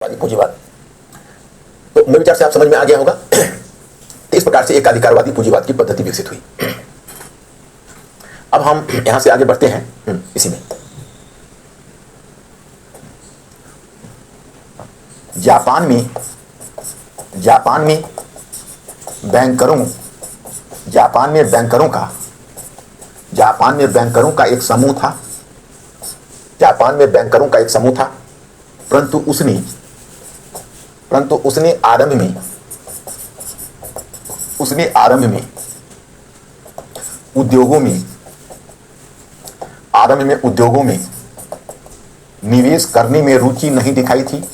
अधिकारवादी पूंजीवाद। तो मेरे विचार से आप समझ में आ गया होगा। तो इस प्रकार से एक अधिकारवादी पूंजीवाद की पद्धति विकसित हुई। अब हम यहां से आगे बढ़ते हैं इसी में। जापान में बैंकरों का एक समूह था। परंतु उसने आरंभ में उद्योगों में निवेश करने में रुचि नहीं दिखाई थी।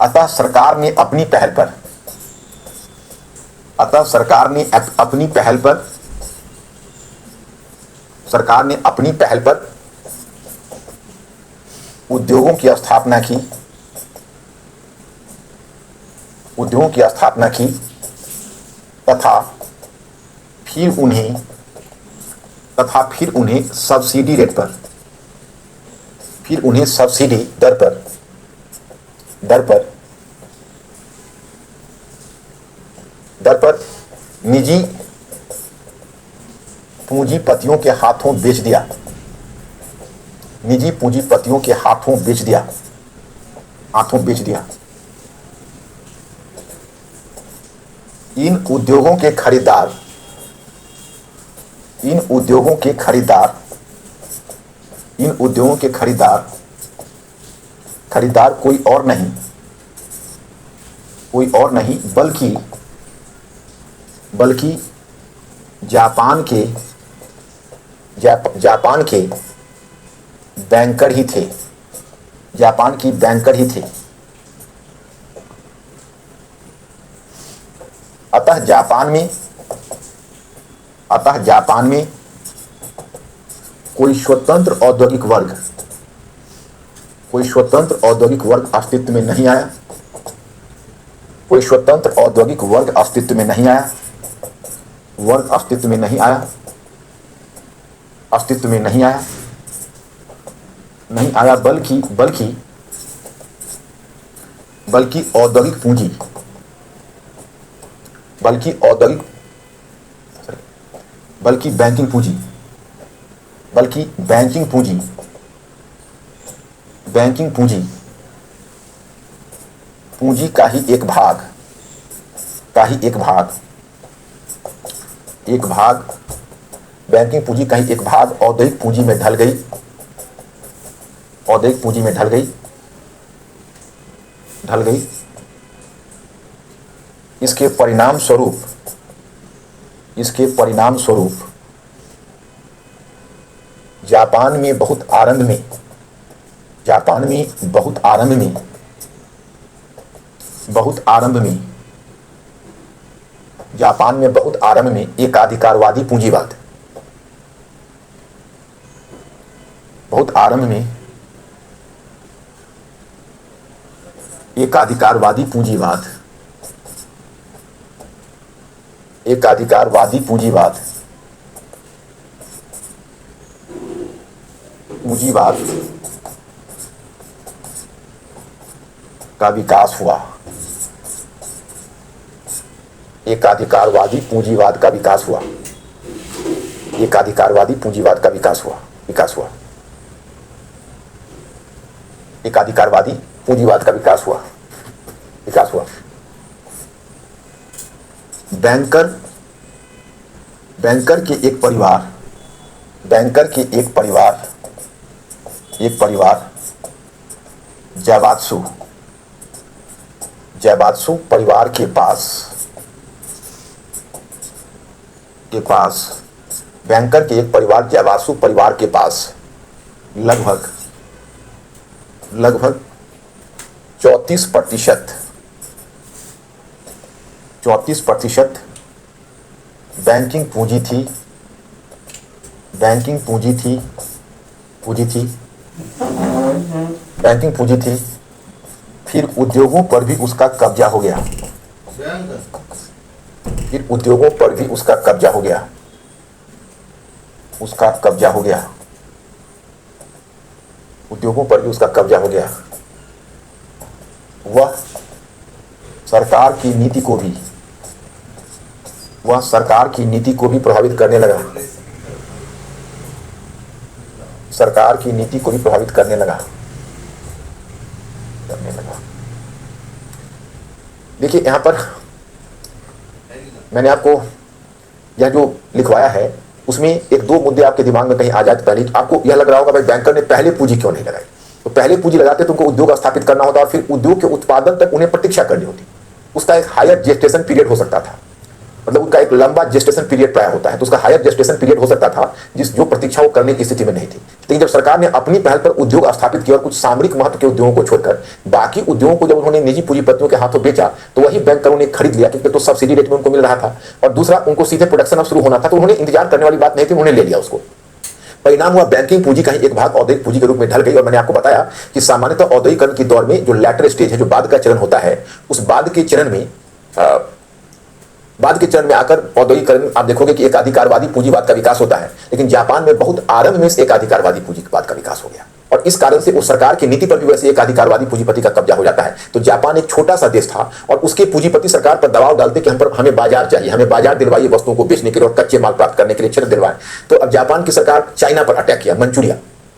अतः सरकार ने अपनी पहल पर उद्योगों की स्थापना की तथा फिर उन्हें सब्सिडी दर पर निजी पूंजीपतियों के हाथों बेच दिया। इन उद्योगों के खरीदार कोई और नहीं बल्कि जापान के बैंकर ही थे। अतः जापान में कोई स्वतंत्र औद्योगिक वर्ग अस्तित्व में नहीं आया, बल्कि बैंकिंग पूंजी का ही एक भाग औद्योगिक पूंजी में ढल गई। इसके परिणाम स्वरूप जापान में बहुत आरंभ में एकाधिकारवादी पूंजीवाद का विकास हुआ। एकाधिकारवादी पूंजीवाद का विकास हुआ। एकाधिकारवादी पूंजीवाद का विकास हुआ। बैंकर के एक परिवार जैबात्सु परिवार के पास बैंकर के एक परिवार जैबात्सु परिवार के पास लगभग 34% बैंकिंग पूंजी थी। फिर उद्योगों पर भी उसका कब्जा हो गया। फिर उद्योगों पर भी उसका कब्जा हो गया, उसका कब्जा हो गया, उद्योगों पर भी उसका कब्जा हो गया। वह सरकार की नीति को भी, वह सरकार की नीति को भी प्रभावित करने लगा, सरकार की नीति को भी प्रभावित करने लगा। देखिए यहां पर मैंने आपको यह जो लिखवाया है उसमें एक दो मुद्दे आपके दिमाग में कहीं आ जाए। पहले आपको यह लग रहा होगा भाई बैंकर ने पहले पूंजी क्यों नहीं लगाई। तो पहले पूंजी लगाते तो उनको उद्योग स्थापित करना होता और फिर उद्योग के उत्पादन तक उन्हें प्रतीक्षा करनी होती। उसका एक हायर जेस्टेशन पीरियड हो सकता था, मतलब उनका एक लंबा जेस्टेशन पीरियड प्राय होता है, तो उसका हायर जेस्टेशन पीरियड हो सकता था जो प्रतीक्षा वो करने की स्थिति में नहीं थी। लेकिन जब सरकार ने अपनी पहल पर उद्योग स्थापित किया और कुछ सामरिक महत्व के उद्योगों को छोड़कर बाकी उद्योगों को जब उन्होंने निजी पूंजीपतियों के हाथों बेचा तो वही बैंकरों ने खरीद लिया, क्योंकि तो सब्सिडी रेट में उनको मिल रहा था और दूसरा उनको सीधे प्रोडक्शन अब शुरू होना था, तो उन्होंने इंतजार करने वाली बात नहीं थी, उन्होंने ले लिया उसको। परिणाम हुआ बैंकिंग पूंजी का ही एक भाग औद्योगिक पूंजी के रूप में ढल गई। और मैंने आपको बताया कि सामान्यतः औद्योगिकरण के दौर में जो लैटर स्टेज है, जो बाद का चरण होता है, उस बाद के चरण में आकर औद्योगिकरण आप देखोगे कि एकाधिकारवादी पूंजीवाद का विकास होता है। लेकिन जापान में बहुत आरंभ में इस एकाधिकारवादी पूंजीवाद का विकास हो गया और इस कारण से उस सरकार की नीति पर भी वैसे एकाधिकारवादी पूंजीपति का कब्जा हो जाता है। तो जापान एक छोटा सा देश था और उसके पूंजीपति सरकार पर दबाव डालते कि हमें बाजार चाहिए, हमें बाजार दिलवाइए वस्तुओं को बेचने के लिए और कच्चे माल प्राप्त करने के लिए क्षेत्र दिलवाएं। तो अब जापान की सरकार चाइना पर अटैक किया, मंचूरिया,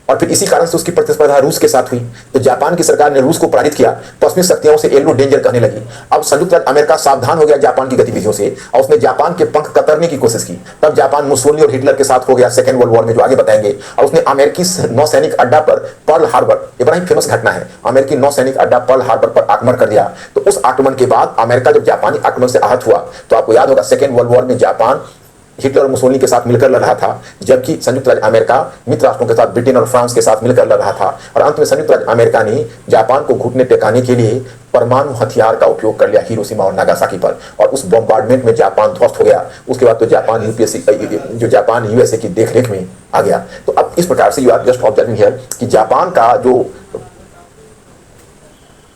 और फिर इसी कारण से उसकी प्रतिस्पर्धा रूस के साथ हुई। तो जापान की सरकार ने रूस को पराजित किया, पश्चिमी शक्तियों से येलो डेंजर कहने लगी। अब संयुक्त राज्य अमेरिका सावधान हो गया जापान की गतिविधियों से और उसने जापान के पंख कतरने की कोशिश की। तब जापान मुसोलिनी और हिटलर के साथ हो गया सेकेंड वर्ल्ड वॉर में, जो आगे बताएंगे। और उसने अमेरिकी नौसैनिक अड्डा पर पर्ल हार्बर, ये बड़ा ही फेमस घटना है, अमेरिकी नौसैनिक अड्डा पर्ल हार्बर पर आक्रमण कर दिया। तो उस आक्रमण के बाद अमेरिका जब जापानी आक्रमण से आहत हुआ तो आपको याद होगा सेकेंड वर्ल्ड वॉर में जापान हिटलर और मुसोलिनी के साथ मिलकर लड़ रहा था, जबकि संयुक्त राज्य अमेरिका मित्र राष्ट्रों के साथ ब्रिटेन और फ्रांस के साथ मिलकर लड़ रहा था। और अंत में संयुक्त राज्य अमेरिका ने जापान को घुटने टेकाने के लिए परमाणु हथियार का उपयोग कर लिया हिरोशिमा और नागासाकी पर, और उस बॉम्बार्डमेंट में जापान ध्वस्त हो गया। उसके बाद तो जापान यूएसए की देखरेख में आ गया। तो अब इस प्रकार से you are just observing here कि जापान का जो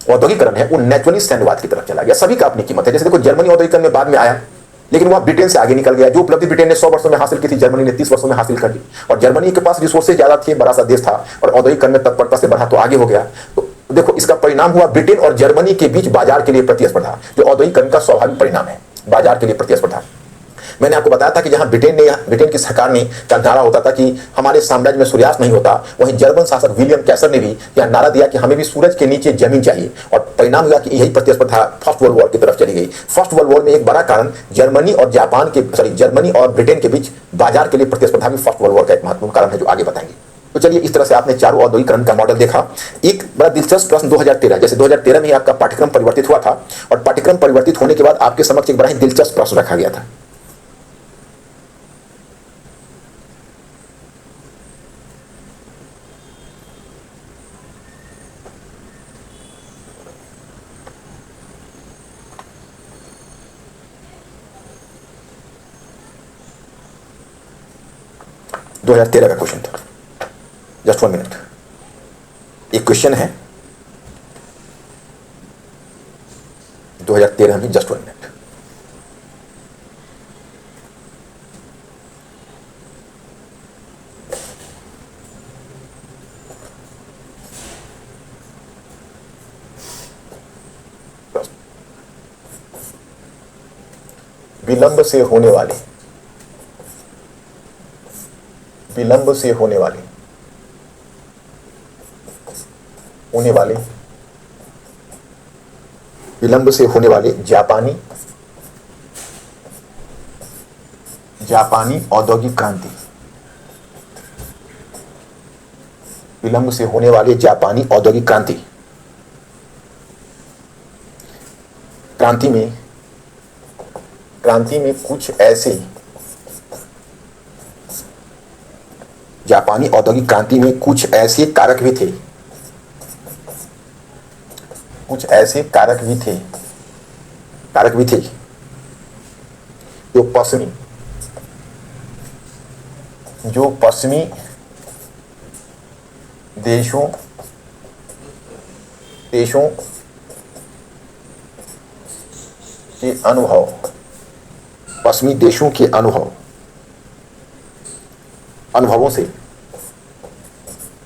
औद्योगिकरण है वो नेचुरली सैन्यवाद की तरफ चला गया। सभी का अपनी कीमत है। जैसे देखो जर्मनी औद्योगिकरण में बाद में आया, लेकिन वह ब्रिटेन से आगे निकल गया। जो उपलब्धि ब्रिटेन ने 100 वर्षों में हासिल की थी, जर्मनी ने 30 वर्षों में हासिल कर ली। और जर्मनी के पास रिसोर्सेज ज्यादा थे, बड़ा सा देश था और औद्योगिकरण में तत्परता से बढ़ा तो आगे हो गया। तो देखो इसका परिणाम हुआ ब्रिटेन और जर्मनी के बीच बाजार के लिए प्रतिस्पर्धा, जो औद्योगिकरण का स्वाभाविक परिणाम है, बाजार के लिए प्रतिस्पर्धा। मैंने आपको बताया था कि जहां ब्रिटेन की सरकार ने का नारा होता था कि हमारे साम्राज्य में सूर्यास्त नहीं होता, वहीं जर्मन शासक विलियम कैसर ने भी यह नारा दिया कि हमें भी सूरज के नीचे जमीन चाहिए। और परिणाम हुआ कि यही प्रतिस्पर्धा फर्स्ट वर्ल्ड वॉर की तरफ चली गई। फर्स्ट वर्ल्ड वॉर में एक बड़ा कारण जर्मनी और ब्रिटेन के बीच बाजार के लिए प्रतिस्पर्धा भी फर्स्ट वर्ल्ड वॉर का एक महत्वपूर्ण कारण है, जो आगे बताएंगे। तो चलिए इस तरह से आपने चारों औद्योगिकरण का मॉडल देखा। एक बड़ा दिलचस्प प्रश्न 2013, जैसे 2013 में आपका पाठ्यक्रम परिवर्तित हुआ था और पाठ्यक्रम परिवर्तित होने के बाद आपके समक्ष एक बड़ा ही दिलचस्प प्रश्न रखा गया था। दो 2013 का क्वेश्चन था, जस्ट 1 मिनट। एक क्वेश्चन है 2013 में, जस्ट 1 मिनट। विलंब से होने वाली विलंब से होने वाले जापानी औद्योगिक क्रांति, विलंब से होने वाली जापानी औद्योगिक क्रांति में कुछ ऐसे जापानी औद्योगिक क्रांति में कुछ ऐसे कारक भी थे जो पश्चिमी देशों के अनुभव पश्चिमी देशों के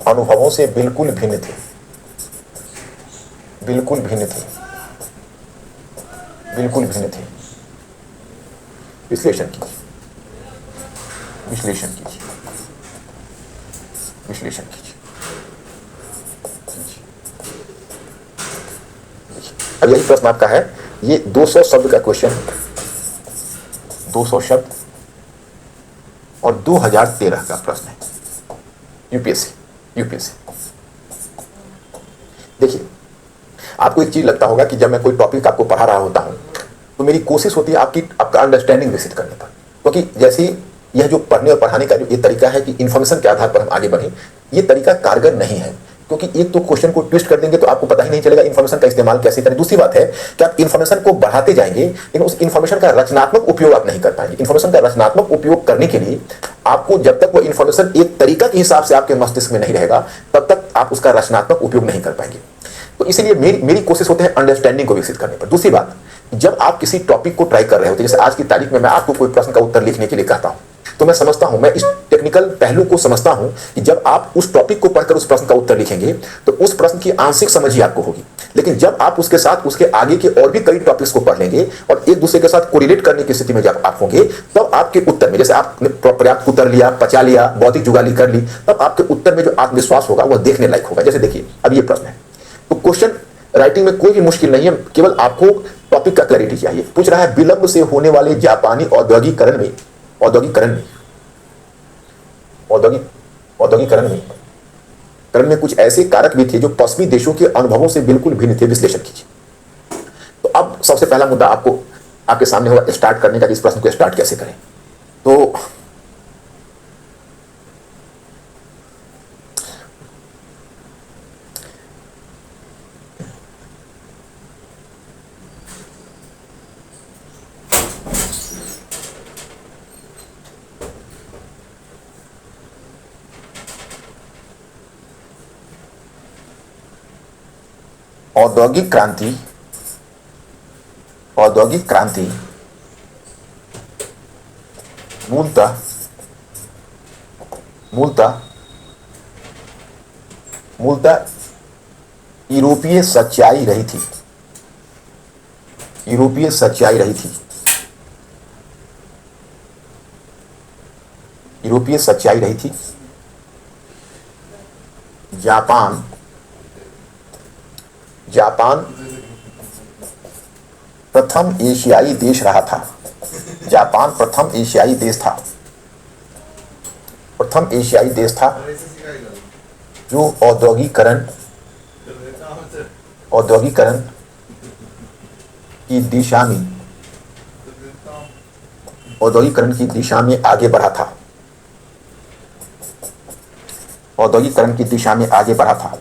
अनुभवों से बिल्कुल भिन्न थे, बिल्कुल भिन्न थे, बिल्कुल भिन्न थे। विश्लेषण कीजिए, विश्लेषण कीजिए, विश्लेषण कीजिए। अब यही प्रश्न आपका है, ये 200 शब्द का क्वेश्चन है, 200 शब्द और 2013 का प्रश्न है, यूपीएससी। देखिए, आपको एक चीज लगता होगा कि जब मैं कोई टॉपिक आपको पढ़ा रहा होता हूं तो मेरी कोशिश होती है आपका अंडरस्टैंडिंग विकसित करने पर, क्योंकि जैसे यह जो पढ़ने और पढ़ाने का जो ये तरीका है कि इन्फॉर्मेशन के आधार पर हम आगे बढ़ें, ये तरीका कारगर नहीं है, क्योंकि एक तो क्वेश्चन को ट्विस्ट कर देंगे तो आपको पता ही नहीं चलेगा इन्फॉर्मेशन का इस्तेमाल कैसे करें। दूसरी बात है कि आप इन्फॉर्मेशन को बढ़ाते जाएंगे लेकिन उस इन्फॉर्मेशन का रचनात्मक उपयोग आप नहीं कर पाएंगे। इन्फॉर्मेशन का रचनात्मक उपयोग करने के लिए आपको, जब तक वो इन्फॉर्मेशन एक तरीका के हिसाब से आपके मस्तिष्क में नहीं रहेगा, तब तक आप उसका रचनात्मक उपयोग नहीं कर पाएंगे। तो इसीलिए मेरी कोशिश होती है अंडरस्टैंडिंग को विकसित करने पर। दूसरी बात, जब आप किसी टॉपिक को ट्राई कर रहे होते हैं, जैसे आज की तारीख में मैं आपको कोई प्रश्न का उत्तर लिखने के लिए कहता हूं, तो मैं समझता हूं, मैं इस टेक्निकल पहलू को समझता हूं कि जब आप उस टॉपिक को पढ़कर उस प्रश्न का उत्तर लिखेंगे तो उस प्रश्न की आंशिक समझ ही आपको होगी। लेकिन जब आप उसके साथ उसके आगे के और भी कई टॉपिक्स को पढ़ लेंगे और एक दूसरे के साथ कोरिलेट करने की स्थिति में जब आप होंगे, तब आपके उत्तर में, जैसे आपने पर्याप्त उत्तर लिया, पचा लिया, बौद्धिक जुगाली कर ली, तब आपके उत्तर में जो आत्मविश्वास होगा वह देखने लायक होगा। जैसे देखिए, अब ये प्रश्न है, तो क्वेश्चन राइटिंग में कोई भी मुश्किल नहीं है, केवल आपको टॉपिक का क्लैरिटी चाहिए। पूछ रहा है, विलंब से होने वाले जापानी औद्योगिकरण में कुछ ऐसे कारक भी थे जो पश्चिमी देशों के अनुभवों से बिल्कुल भिन्न थे, विश्लेषण कीजिए। तो अब सबसे पहला मुद्दा आपको आपके सामने होगा स्टार्ट करने का, इस प्रश्न को स्टार्ट कैसे करें। तो औद्योगिक क्रांति मूलतः यूरोपीय सच्चाई रही थी। जापान प्रथम एशियाई देश रहा था। प्रथम एशियाई देश था जो औद्योगिकरण की दिशा में आगे बढ़ा था।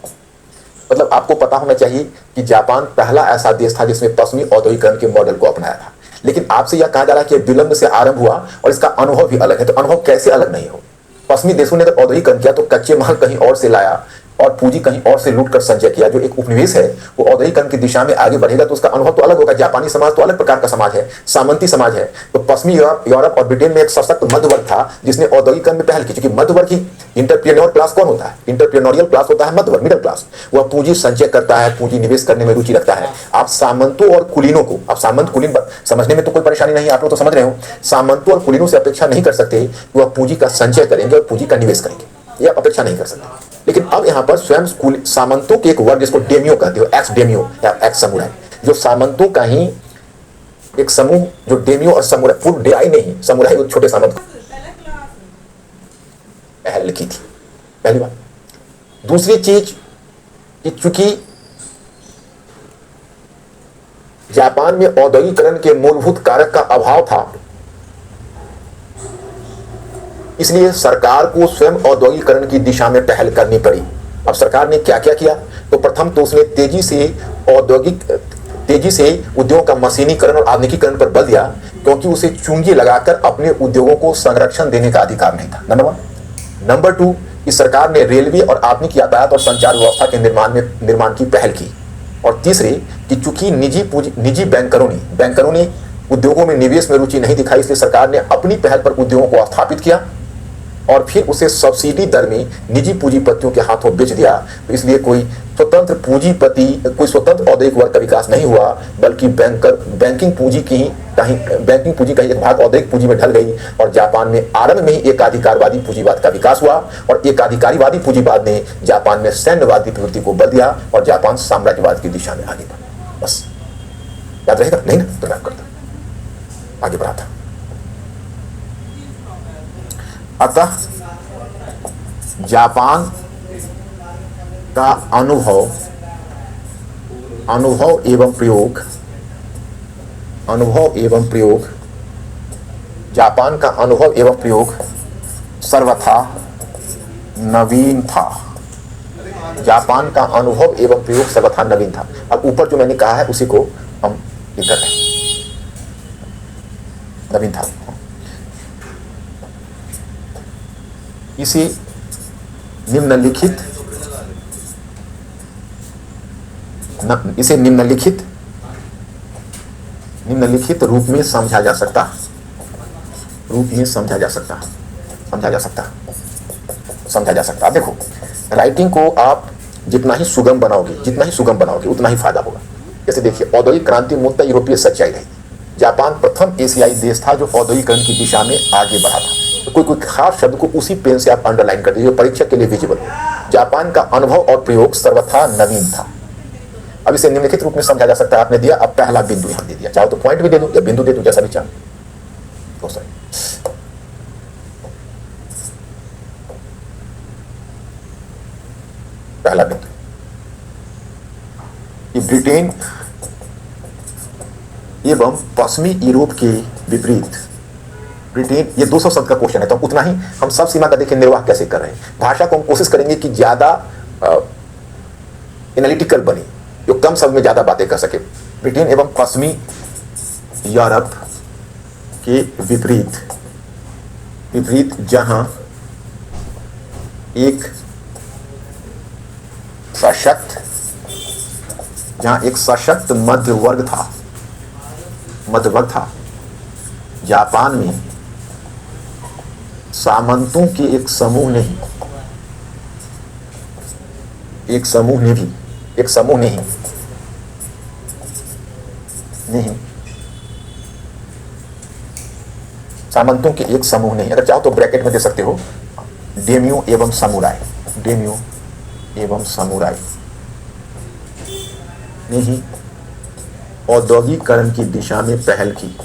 मतलब आपको पता होना चाहिए कि जापान पहला ऐसा देश था जिसने पश्चिमी औद्योगिकरण के मॉडल को अपनाया था। लेकिन आपसे यह कहा जा रहा है कि विलंब से आरंभ हुआ और इसका अनुभव भी अलग है। तो अनुभव कैसे अलग नहीं हो? पश्चिमी देशों ने अगर औद्योगिकरण किया तो कच्चे माल कहीं और से लाया और पूंजी कहीं और से लूट कर संचय किया। जो एक उपनिवेश है वो औद्योगिकरण की दिशा में आगे बढ़ेगा तो उसका अनुभव तो अलग होगा। जापानी समाज तो अलग प्रकार का समाज है, सामंती समाज है। तो पश्चिमी यूरोप और ब्रिटेन में एक सशक्त मध्य वर्ग था जिसने औद्योगिकरण में पहल की। क्योंकि मध्य वर्ग ही इंटरप्रेन्योर क्लास कौन होता है? इंटरप्रेन्योरियल क्लास होता है मध्य वर्ग, मिडिल क्लास। वह पूंजी संचय करता है, पूंजी निवेश करने में रुचि रखता है। आप सामंतों और कुलीनों को, आप सामंत कुलीन समझने में तो कोई परेशानी नहीं, आप लोग तो समझ रहे हो। सामंतों और कुलीनों से अपेक्षा नहीं कर सकते कि वह पूंजी का संचय करेंगे और पूंजी का निवेश करेंगे, यह अपेक्षा नहीं कर सकते। लेकिन अब यहाँ पर स्वयं सामंतों के एक वर्ग जिसको डेमियो कहते हो, एक्स डेमियो या एक्स समुराय, जो सामंतों का ही एक समूह, जो डेमियो और समुराय, पूर्ण डेआई नहीं, समुराय वो छोटे सामंत पहल लिखी थी, पहली बात। दूसरी चीज कि चूंकि जापान में औद्योगिकरण के मूलभूत कारक का अभाव था, इसलिए सरकार को स्वयं औद्योगिकरण की दिशा में पहल करनी पड़ी। अब सरकार ने क्या क्या किया? तो प्रथम तो उसने तेजी से उद्योगों का मशीनीकरण और आधुनिकीकरण पर बल दिया, क्योंकि उसे चुंगी लगाकर अपने उद्योगों को संरक्षण देने का अधिकार नहीं था, नंबर वन। नंबर टू, कि सरकार ने रेलवे और आधुनिक यातायात और संचार व्यवस्था के निर्माण की पहल की। और तीसरे, कि चूंकि निजी बैंकरों ने उद्योगों में निवेश में रुचि नहीं दिखाई, इसलिए सरकार ने अपनी पहल पर उद्योगों को स्थापित किया और फिर उसे सब्सिडी दर में निजी पूंजीपतियों के हाथों बेच दिया। तो इसलिए कोई स्वतंत्र पूंजीपति, कोई स्वतंत्र औद्योगिक वर्ग का विकास नहीं हुआ, बल्कि बैंकिंग पूंजी कहीं एक भाग औद्योगिक पूंजी में ढल गई और जापान में आरंभ में ही एकाधिकारवादी पूंजीवाद का विकास हुआ और एकाधिकारवादी पूंजीवाद ने जापान में सैन्यवादी प्रवृत्ति को बदल दिया और जापान साम्राज्यवाद की दिशा में आगे बढ़ा। बस याद रहेगा? नहीं ना, तो मैं करता आगे बढ़ा था। अतः जापान का अनुभव एवं प्रयोग जापान का अनुभव एवं प्रयोग सर्वथा नवीन था। जापान का अनुभव एवं प्रयोग सर्वथा नवीन था। अब ऊपर जो मैंने कहा है उसी को हम लिख रहे हैं, नवीन था। इसे निम्नलिखित रूप में समझा जा सकता। देखो, राइटिंग को आप जितना ही सुगम बनाओगे उतना ही फायदा होगा। जैसे देखिए, औद्योगिक क्रांति मूलतः यूरोपीय सच्चाई रही। जापान प्रथम एशियाई देश था जो औद्योगिकरण की दिशा में आगे बढ़ा था। तो कोई खास शब्द को उसी पेन से आप अंडरलाइन कर दीजिए, परीक्षा के लिए विजिबल हो। जापान का अनुभव और प्रयोग सर्वथा नवीन था। अब इसे निम्नलिखित रूप में समझा जा सकता है, आपने दिया। अब पहला बिंदु यहां दे दिया, चाहो तो पॉइंट भी दे दो या बिंदु दे दो, जैसा भी चाहो। पहला बिंदु, ब्रिटेन एवं पश्चिमी यूरोप के विपरीत ब्रिटेन, ये 200 शब्द का क्वेश्चन है, तो उतना ही हम सब सीमा का देखें निर्वाह कैसे कर रहे हैं। भाषा को हम कोशिश करेंगे कि ज्यादा एनालिटिकल बने, जो कम शब्द में ज्यादा बातें कर सके। ब्रिटेन एवं पश्चिमी यूरोप के विपरीत जहां एक सशक्त मध्य वर्ग था, जापान में सामंतों के एक समूह नहीं, अगर चाहो तो ब्रैकेट में दे सकते हो, डेम्यू एवं समुराई ने ही औद्योगिकरण की दिशा में पहल की।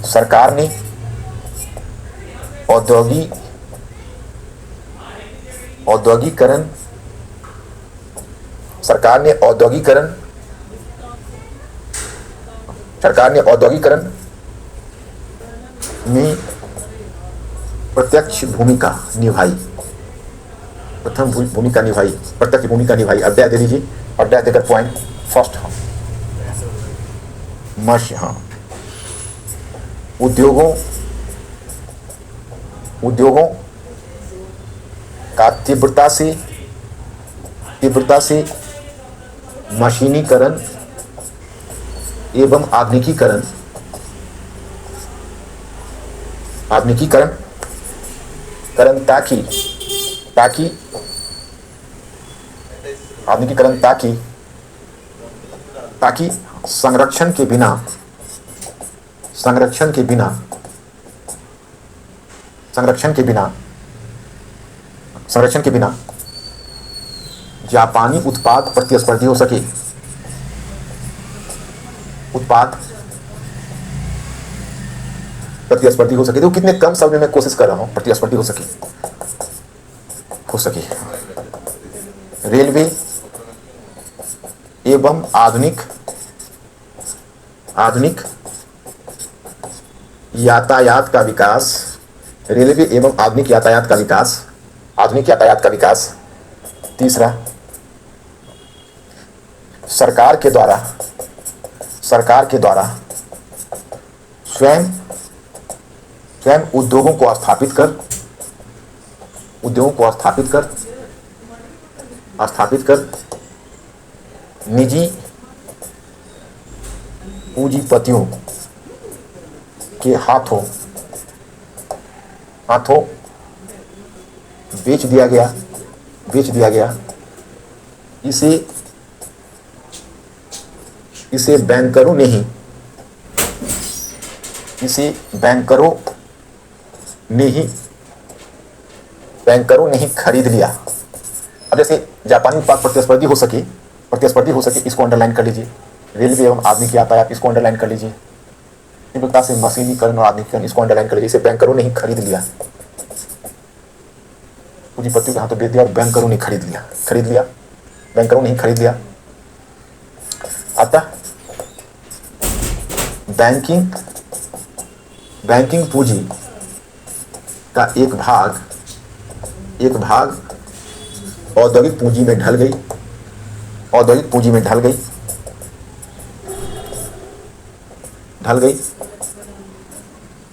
सरकार ने औद्योगिकरण में प्रत्यक्ष भूमिका निभाई। अध्याय दे दीजिए, अध्याय देकर पॉइंट फर्स्ट। उद्योगों का तीव्रता से मशीनीकरण एवं आधुनिकीकरण ताकि संरक्षण के बिना जापानी उत्पाद प्रतिस्पर्धी हो सके। तो कितने कम शब्द में मैं कोशिश कर रहा हूं, प्रतिस्पर्धी हो सके। रेलवे एवं आधुनिक यातायात का विकास। तीसरा, सरकार सरकार के द्वारा स्वयं उद्योगों को स्थापित कर निजी पूंजीपतियों के हाथों बेच दिया गया। इसे बैंकरों ने ही खरीद लिया। अब जैसे जापानी उत्पाद प्रतिस्पर्धी हो सके, इसको अंडरलाइन कर लीजिए। रेलवे एवं आदमी की यातायात, इसको अंडरलाइन कर लीजिए। तीव्रता से मशीनीकरण और आधुनिकीकरण, इसको अंडरलाइन कर लीजिए। इसे बैंकरों ने ही खरीद लिया, पूंजीपतियों के हाथों बेच दिया और बैंकरों ने खरीद लिया, बैंकरों ने ही खरीद लिया। अतः बैंकिंग पूंजी का एक भाग औद्योगिक पूंजी में ढल गई।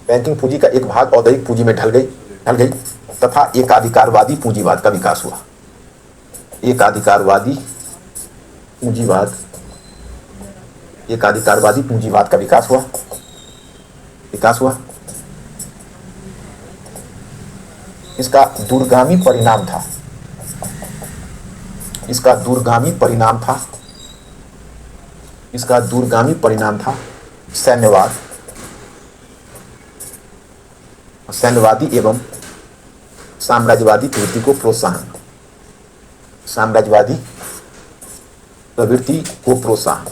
बैंकिंग पूंजी का एक भाग औद्योगिक पूंजी में ढल गई तथा एकाधिकारवादी पूंजीवाद का विकास हुआ। एकाधिकारवादी पूंजीवाद का विकास हुआ। इसका दूरगामी परिणाम था सैन्यवादी एवं साम्राज्यवादी प्रवृत्ति को प्रोत्साहन।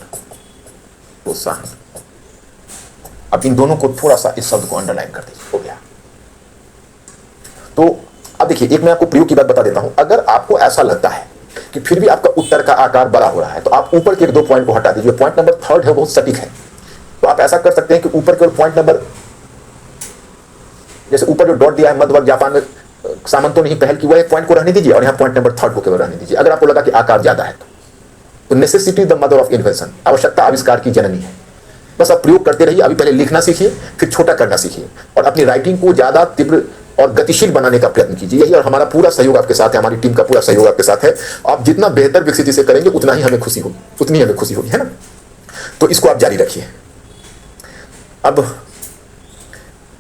अब इन दोनों को थोड़ा सा, इस शब्द को अंडरलाइन कर दीजिए, हो गया। तो अब देखिए, एक मैं आपको प्रयोग की बात बता देता हूं। अगर आपको ऐसा लगता है कि फिर भी आपका उत्तर का आकार बड़ा हो रहा है, तो आप ऊपर के 2 पॉइंट को हटा दीजिए। पॉइंट नंबर 3 है, बहुत सटीक है। तो आप ऐसा कर सकते हैं कि ऊपर के पॉइंट नंबर, जैसे ऊपर जो डॉट दिया है, मध्यवर्ग जापान में सामंतों ने ही पहल की, वह एक पॉइंट को रहने दीजिए और यहाँ पॉइंट नंबर 3 को केवल रहने दीजिए। अगर आपको लगा कि आकार ज्यादा है तो necessity the mother of invention, आवश्यकता आविष्कार की जननी है। बस आप प्रयोग करते रहिए। अभी पहले लिखना सीखिए, फिर छोटा करना सीखिए और अपनी राइटिंग को ज्यादा तीव्र और गतिशील बनाने का प्रयत्न कीजिए। यही और हमारा पूरा सहयोग आपके साथ है, हमारी टीम का पूरा सहयोग आपके साथ है। आप जितना बेहतर विकसित इसे करेंगे उतना ही हमें खुशी होगी, है ना। तो इसको आप जारी रखिए। अब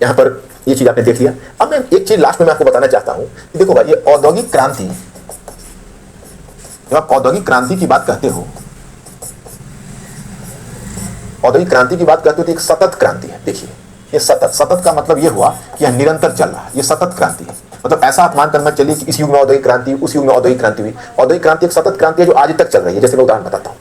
यहां पर ये चीज आपने देख लिया। अब मैं एक चीज लास्ट में मैं आपको बताना चाहता हूं कि देखो भाई, ये औद्योगिक क्रांति, जब आप औद्योगिक क्रांति की बात कहते हो, तो एक सतत क्रांति है। देखिए, ये सतत का मतलब ये हुआ कि यह निरंतर चल रहा है। ये सतत क्रांति है, मतलब ऐसा आप मानकर मत चलिए कि इस युग में औद्योगिक क्रांति, उस युग में औद्योगिक क्रांति हुई। औद्योगिक क्रांति एक सतत क्रांति है जो आज तक चल रही है। जैसे मैं उदाहरण बताता हूँ,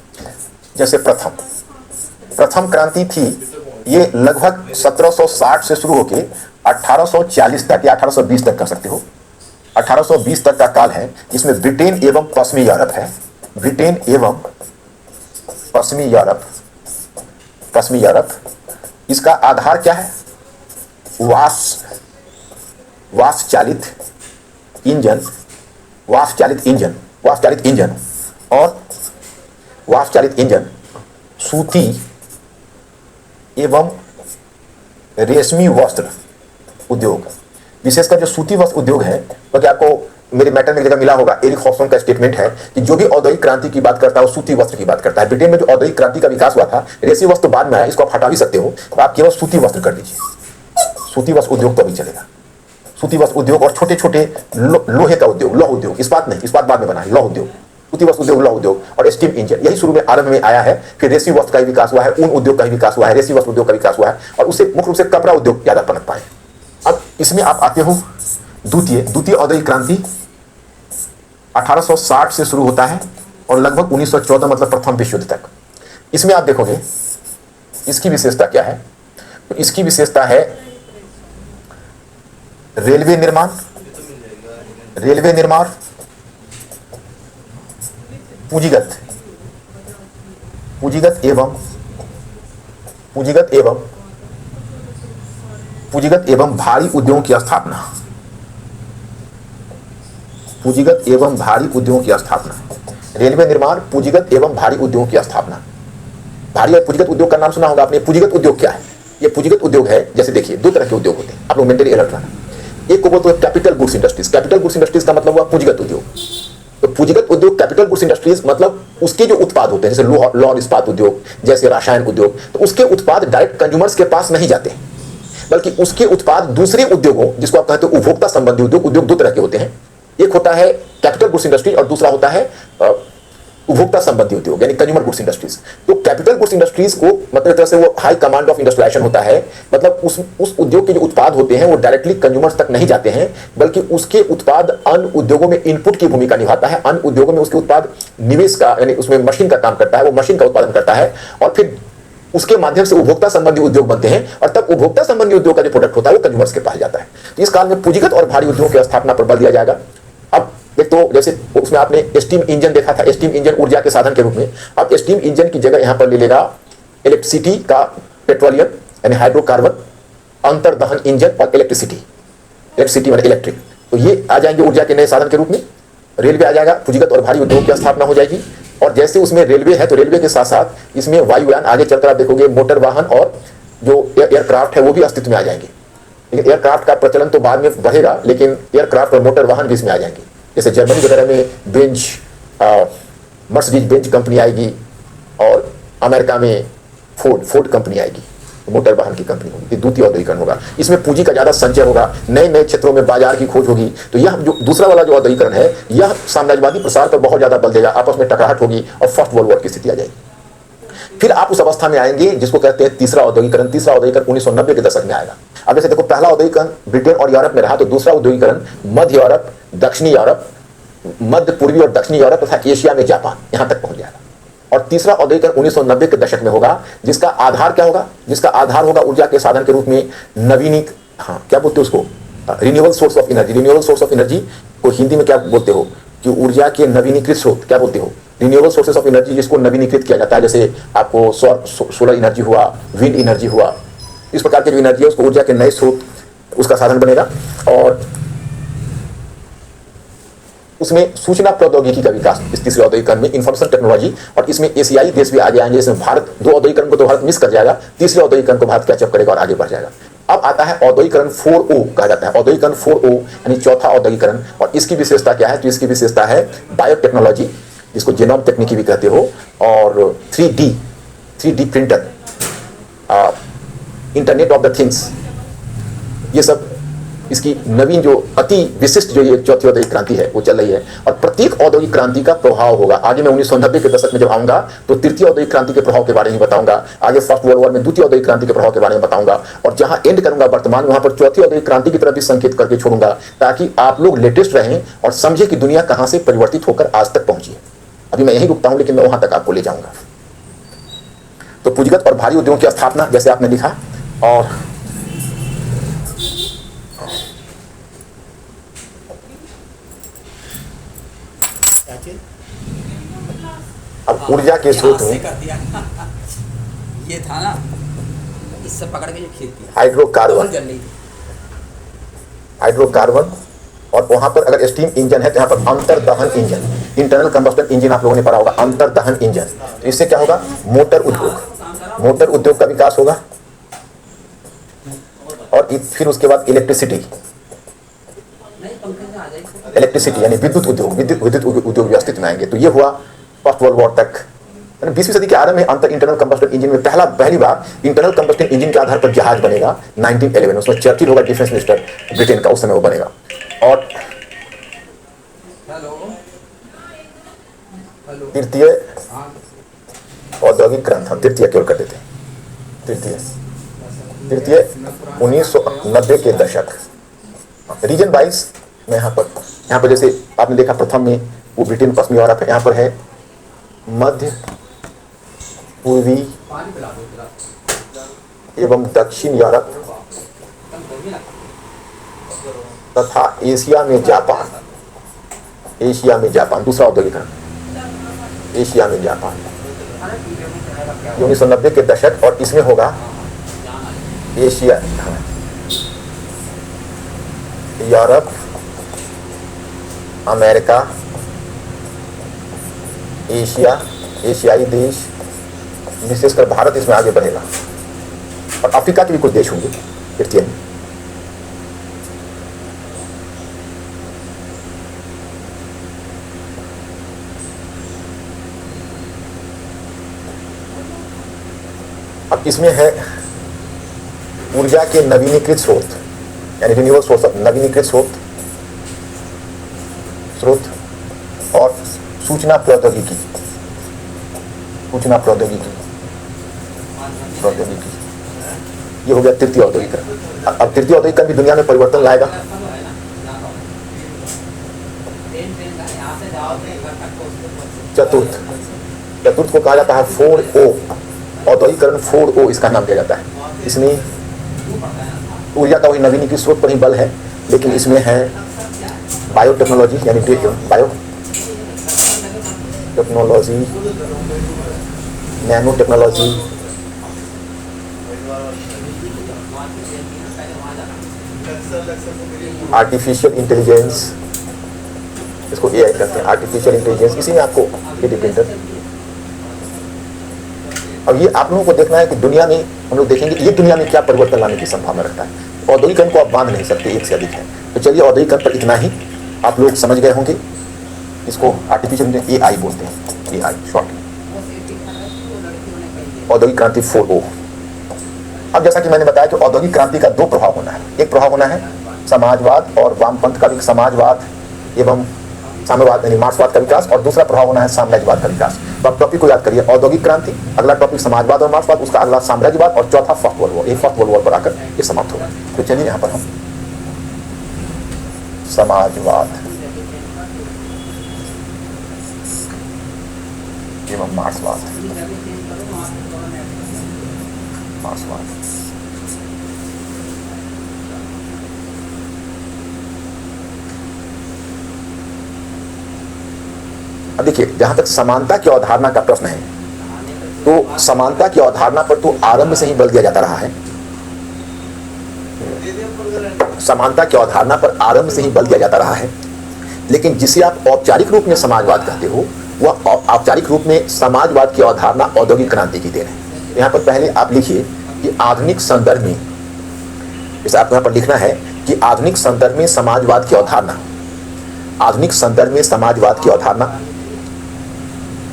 जैसे प्रथम क्रांति थी, ये लगभग 1760 से शुरू होकर 1840 तक या 1820 तक कर सकते हो। 1820 तक का काल है। इसमें ब्रिटेन एवं पश्चिमी यूरोप है। पश्चिमी यूरोप। इसका आधार क्या है? वाष्प चालित इंजन और वाष्प चालित इंजन, सूती एवं रेशमी वस्त्र उद्योग। विशेषकर जो सूती वस्त्र उद्योग है, क्योंकि आपको मेरे मैटर में जगह मिला होगा, एरिक हॉब्सन का स्टेटमेंट है कि जो भी औद्योगिक क्रांति की बात करता है वो सूती वस्त्र की बात करता है। ब्रिटेन में जो औद्योगिक क्रांति का विकास हुआ था, रेशमी वस्त्र बाद में आया, इसको आप हटा भी सकते हो, तो आप केवल सूती वस्त्र कर दीजिए। सूती वस्त्र उद्योग तो भी चलेगा। सूती वस्त्र उद्योग और छोटे छोटे लोहे का उद्योग, लौह उद्योग, इस्पात नहीं, इस्पात बाद में बना है, लौह उद्योग, सूती वस्त्र उद्योग, लौह उद्योग और स्टीम इंजन, यही शुरू में आरंभ में आया है। फिर रेशमी वस्त्र का भी विकास हुआ है, ऊन उद्योग का भी विकास हुआ है, रेशमी वस्त्र उद्योग का विकास हुआ है और उससे मुख्य रूप से कपड़ा उद्योग ज्यादा पनप पाए। अब इसमें आप आते हो द्वितीय औद्योगिक क्रांति 1860 से शुरू होता है और लगभग 1914 मतलब प्रथम विश्व युद्ध तक। इसमें आप देखोगे इसकी विशेषता क्या है? तो इसकी विशेषता है रेलवे निर्माण, पूंजीगत एवं भारी उद्योगों की स्थापना, रेलवे निर्माण, पूंजीगत एवं भारी उद्योगों की स्थापना। भारी और पूंजीगत उद्योग का नाम सुना होगा आपने। पूंजीगत उद्योग क्या है? ये पूंजीगत उद्योग है, जैसे देखिए दो तरह के उद्योग होते हैं, आप लोग मेंटली अलर्ट रहना। एक को बोलते हैं capital goods industries. Capital goods industries का मतलब हुआ पूंजीगत उद्योग। तो पूंजीगत उद्योग कैपिटल गुड्स इंडस्ट्रीज मतलब उसके जो उत्पाद होते हैं, जैसे लौह इस्पात उद्योग, जैसे रसायन उद्योग, तो उसके उत्पाद डायरेक्ट कंज्यूमर्स के पास नहीं जाते, बल्कि उसके उत्पाद दूसरे उद्योगों, जिसको आप कहते हैं उपभोक्ता संबंधी उद्योग। उद्योग दो तरह के होते हैं, एक होता है कैपिटल गुड्स इंडस्ट्रीज और दूसरा होता है उपभोक्ता संबंधी उद्योग, यानी कंज्यूमर गुड्स इंडस्ट्रीज। तो कैपिटल गुड्स इंडस्ट्रीज को मतलब एक तरह से वो हाई कमांड ऑफ इंडस्ट्रियलाइजेशन होता है, मतलब उस उद्योग के जो उत्पाद होते हैं वो डायरेक्टली कंज्यूमर्स तक नहीं जाते हैं, बल्कि उसके उत्पाद अन्य उद्योगों में इनपुट की भूमिका निभाता है। अन्य उद्योगों में उसके उत्पाद निवेश का, यानी उसमें मशीन का काम करता है, वो मशीन का उत्पादन करता है और फिर उसके माध्यम से उपभोक्ता संबंधी उद्योग बनते हैं, और तब उपभोक्ता संबंधी उद्योग का जो प्रोडक्ट होता है वो कंज्यूमर्स के पास जाता है। तो इस काल में पूंजीगत और भारी उद्योगों की स्थापना पर बल दिया जाएगा। अब एक तो जैसे उसमें आपने स्टीम इंजन देखा था, स्टीम इंजन ऊर्जा के साधन के रूप में। अब स्टीम इंजन की जगह यहां पर ले लेगा इलेक्ट्रिसिटी का पेट्रोलियम यानी हाइड्रोकार्बन, अंतर्दहन इंजन और इलेक्ट्रिसिटी माने इलेक्ट्रिक, तो ये आ जाएंगे ऊर्जा के नए साधन के रूप में। रेलवे आ जाएगा, पूंजीगत और भारी उद्योग की स्थापना हो जाएगी। और जैसे उसमें रेलवे है तो रेलवे के साथ साथ इसमें वायुयान, आगे चलकर आप देखोगे मोटर वाहन और जो एयरक्राफ्ट है वो भी अस्तित्व में आ जाएंगे। लेकिन एयरक्राफ्ट का प्रचलन तो बाद में बढ़ेगा, लेकिन एयरक्राफ्ट और मोटर वाहन भी इसमें आ जाएंगे। जैसे जर्मनी वगैरह में बेंज, मर्सिडीज बेंज कंपनी आएगी, और अमेरिका में फोर्ड कंपनी आएगी, मोटर वाहन की कंपनी होगी। द्वितीय औद्योगिकरण होगा, इसमें पूंजी का ज्यादा संचय होगा, नए नए क्षेत्रों में बाजार की खोज होगी। तो यह जो दूसरा वाला जो औद्योगिकरण है, यह साम्राज्यवादी प्रसार पर बहुत ज्यादा बल देगा, आपस में टकराहट होगी और फर्स्ट वर्ल्ड वॉर की स्थिति आ जाएगी। फिर आप उस अवस्था में आएंगे जिसको कहते हैं तीसरा औद्योगिकरण। तीसरा औद्योगिकरण 1990 के दशक में आएगा। अब जैसे देखो, पहला औद्योगिकरण ब्रिटेन और यूरोप में रहा, तो दूसरा औद्योगिकरण मध्य यूरोप, दक्षिणी यूरोप, मध्य पूर्वी और दक्षिणी यूरोप तथा एशिया में जापान, यहां तक पहुंच जाएगा। और तीसरा औद्योगिकरण 1990 के दशक में होगा, जिसका आधार क्या होगा? जिसका आधार होगा ऊर्जा के साधन के रूप में नवीनिक, क्या बोलते हैं उसको, renewable source of energy. Renewable source of energy को हिंदी में क्या बोलते हो कि ऊर्जा के नवीनीकृत स्रोत, क्या बोलते हो? रिन्यूएबल सोर्सेस ऑफ एनर्जी, जिसको नवीनीकृत किया जाता है। जैसे आपको सोलर एनर्जी हुआ, विंड एनर्जी हुआ, इस प्रकार की जो एनर्जी है उसको ऊर्जा के नए स्रोत, उसका साधन बनेगा। और उसमें सूचना प्रौद्योगिकी का विकास, इस तीसरे औद्योगिकरण में इंफॉर्मेशन टेक्नोलॉजी, और इसमें एशियाई देश भी आगे आएंगे। इसमें भारत, दो औद्योगिकरण को तो भारत मिस कर जाएगा, तीसरे औद्योगिकरण को भारत कैचअप करेगा और आगे बढ़ जाएगा। अब आता है औद्योगिकरण 4O कहा जाता है। औद्योगिकरण 4O यानी चौथा औद्योगिकरण, और इसकी विशेषता क्या है? तो इसकी विशेषता है बायोटेक्नोलॉजी, जिसको जेनोम तकनीकी भी कहते हो, और 3D printer, internet of the things, ये सब इसकी नवीन जो अति विशिष्ट जो ये चौथी औद्योगिक क्रांति है वो चल रही है। और प्रत्येक औद्योगिक क्रांति का प्रभाव होगा। आगे मैं 1990 के दशक में जब आऊंगा तो तृतीय औद्योगिक क्रांति के प्रभाव के बारे में बताऊंगा, आगे फर्स्ट वर्ल्ड वॉर में द्वितीय औद्योगिक क्रांति के प्रभाव के बारे में बताऊंगा, और जहां एंड करूंगा वर्तमान, वहां पर चौथी औद्योगिक क्रांति की तरफ भी संकेत करके छोड़ूंगा, ताकि आप लोग लेटेस्ट रहें और समझे कि दुनिया कहां से परिवर्तित होकर आज तक पहुंची है। अभी मैं यही रुकता हूं, लेकिन मैं वहां तक आपको ले जाऊंगा। तो पूंजीगत और भारी उद्योगों की स्थापना जैसे आपने लिखा, और अब ऊर्जा के स्रोत में ये था ना, इससे पकड़ के खेत किया हाइड्रोकार्बन, और वहां पर अगर स्टीम इंजन है तो यहाँ पर अंतर्दहन इंजन, इंटरनल कंबस्टन इंजन आप लोगों ने पढ़ा होगा, अंतर्दहन इंजन। तो इससे क्या होगा? मोटर उद्योग का विकास होगा। और फिर उसके बाद इलेक्ट्रिसिटी यानी विद्युत उद्योग व्यवस्थित में आएंगे। तो ये हुआ फर्स्ट वर्ल्ड वॉर तक। 20वीं सदी के आरंभ में इंटरनल कंबस्टन इंजन में पहली बार इंटरनल कंबस्टन इंजन के आधार पर जहाज बनेगा 1911। उसमें चर्चिल होगा डिफेंस मिनिस्टर ब्रिटेन का, उस समय वो बनेगा। और तृतीय औद्योगिक क्रांति, हम तृतीय केवल कर देते हैं, तृतीय 1990 के दशक। रीजन वाइज में यहाँ पर जैसे आपने देखा, प्रथम में वो ब्रिटेन पश्चिमी यूरोप है, यहाँ पर है मध्य पूर्वी एवं दक्षिण यूरोप तथा एशिया में जापान। दूसरा औद्योगिकरण एशिया में जापान 1990 के दशक, और इसमें होगा एशिया, यूरोप, अमेरिका, एशिया, एशियाई देश, विशेषकर भारत इसमें आगे बढ़ेगा, और अफ्रीका के भी कुछ देश होंगे क्रिश्चियन। अब इसमें है ऊर्जा के नवीनीकृत स्रोत, यानी रिन्यूएबल सोर्स, नवीनीकृत स्रोत और सूचना प्रौद्योगिकी, ये हो गया तृतीय औद्योगिकरण। अब तृतीय औद्योगिकरण भी दुनिया में परिवर्तन लाएगा। चतुर्थ को कहा जाता है 4O, औद्योगिकरण 4O इसका नाम दिया जाता है। इसमें ऊर्जा का वही नवीनीकृत स्रोत पर ही बल है, लेकिन इसमें है बायोटेक्नोलॉजी, यानी biotechnology, nano technology, artificial intelligence, इसको AI कहते हैं, आर्टिफिशियल इंटेलिजेंस। इसी में आपको 3D प्रिंटर। अब ये आप लोगों को देखना है कि दुनिया में हम लोग देखेंगे ये दुनिया में क्या परिवर्तन लाने की संभावना रखता है। औद्योगिकरण को आप बांध नहीं सकते, एक से अधिक है। तो चलिए औद्योगिकरण पर इतना ही आप लोग समझ गए होंगे। इसको आर्टिफिशियल AI बोलते हैं, AI शॉर्ट, औद्योगिक क्रांति 4O। अब जैसा कि मैंने बताया कि औद्योगिक क्रांति का दो प्रभाव होना है। एक प्रभाव होना है समाजवाद और वामपंथ का भी, समाजवाद एवं साम्यवाद यानी मार्क्सवाद का विकास, और दूसरा प्रभाव होना है साम्राज्यवाद का विकास। तो आप टॉपिक को याद करिए, औद्योगिक क्रांति, अगला टॉपिक समाजवाद और मार्क्सवाद, उसका अगला साम्राज्यवाद, और चौथा फर्स्ट वर्ल्ड वॉर। ये फर्स्ट वर्ल्ड वॉर पर आकर ये समाप्त होगा। तो चलिए यहाँ पर हम समाजवाद एवं मार्क्सवाद, अब देखिए, जहां तक समानता की अवधारणा का प्रश्न है, तो समानता की अवधारणा पर तो आरंभ से ही बल दिया जाता रहा है। समानता की अवधारणा पर आरंभ से ही बल दिया जाता रहा है, लेकिन जिसे आप औपचारिक रूप में समाजवाद कहते हो, वह औपचारिक रूप में समाजवाद की अवधारणा औद्योगिक क्रांति की देन है। यहाँ पर पहले आप लिखिए कि आधुनिक संदर्भ में, जैसे आपको यहाँ पर लिखना है कि आधुनिक संदर्भ में समाजवाद की अवधारणा, आधुनिक संदर्भ में समाजवाद की अवधारणा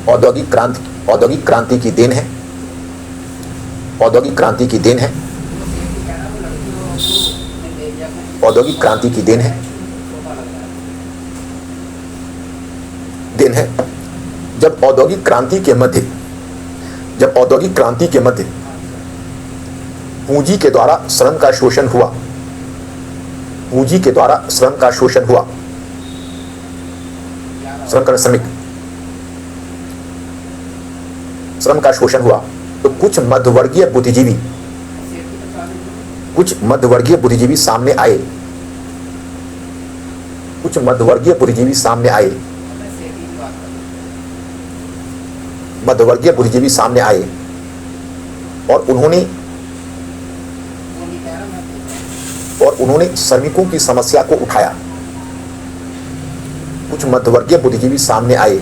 औद्योगिक क्रांति की देन है, औद्योगिक क्रांति की देन है, औद्योगिक क्रांति की देन है, जब औद्योगिक क्रांति के मध्य पूंजी के द्वारा श्रम का शोषण हुआ, श्रम का शोषण हुआ, तो कुछ मध्यवर्गीय बुद्धिजीवी सामने आए, और उन्होंने श्रमिकों की समस्या को उठाया। कुछ मध्यवर्गीय बुद्धिजीवी सामने आए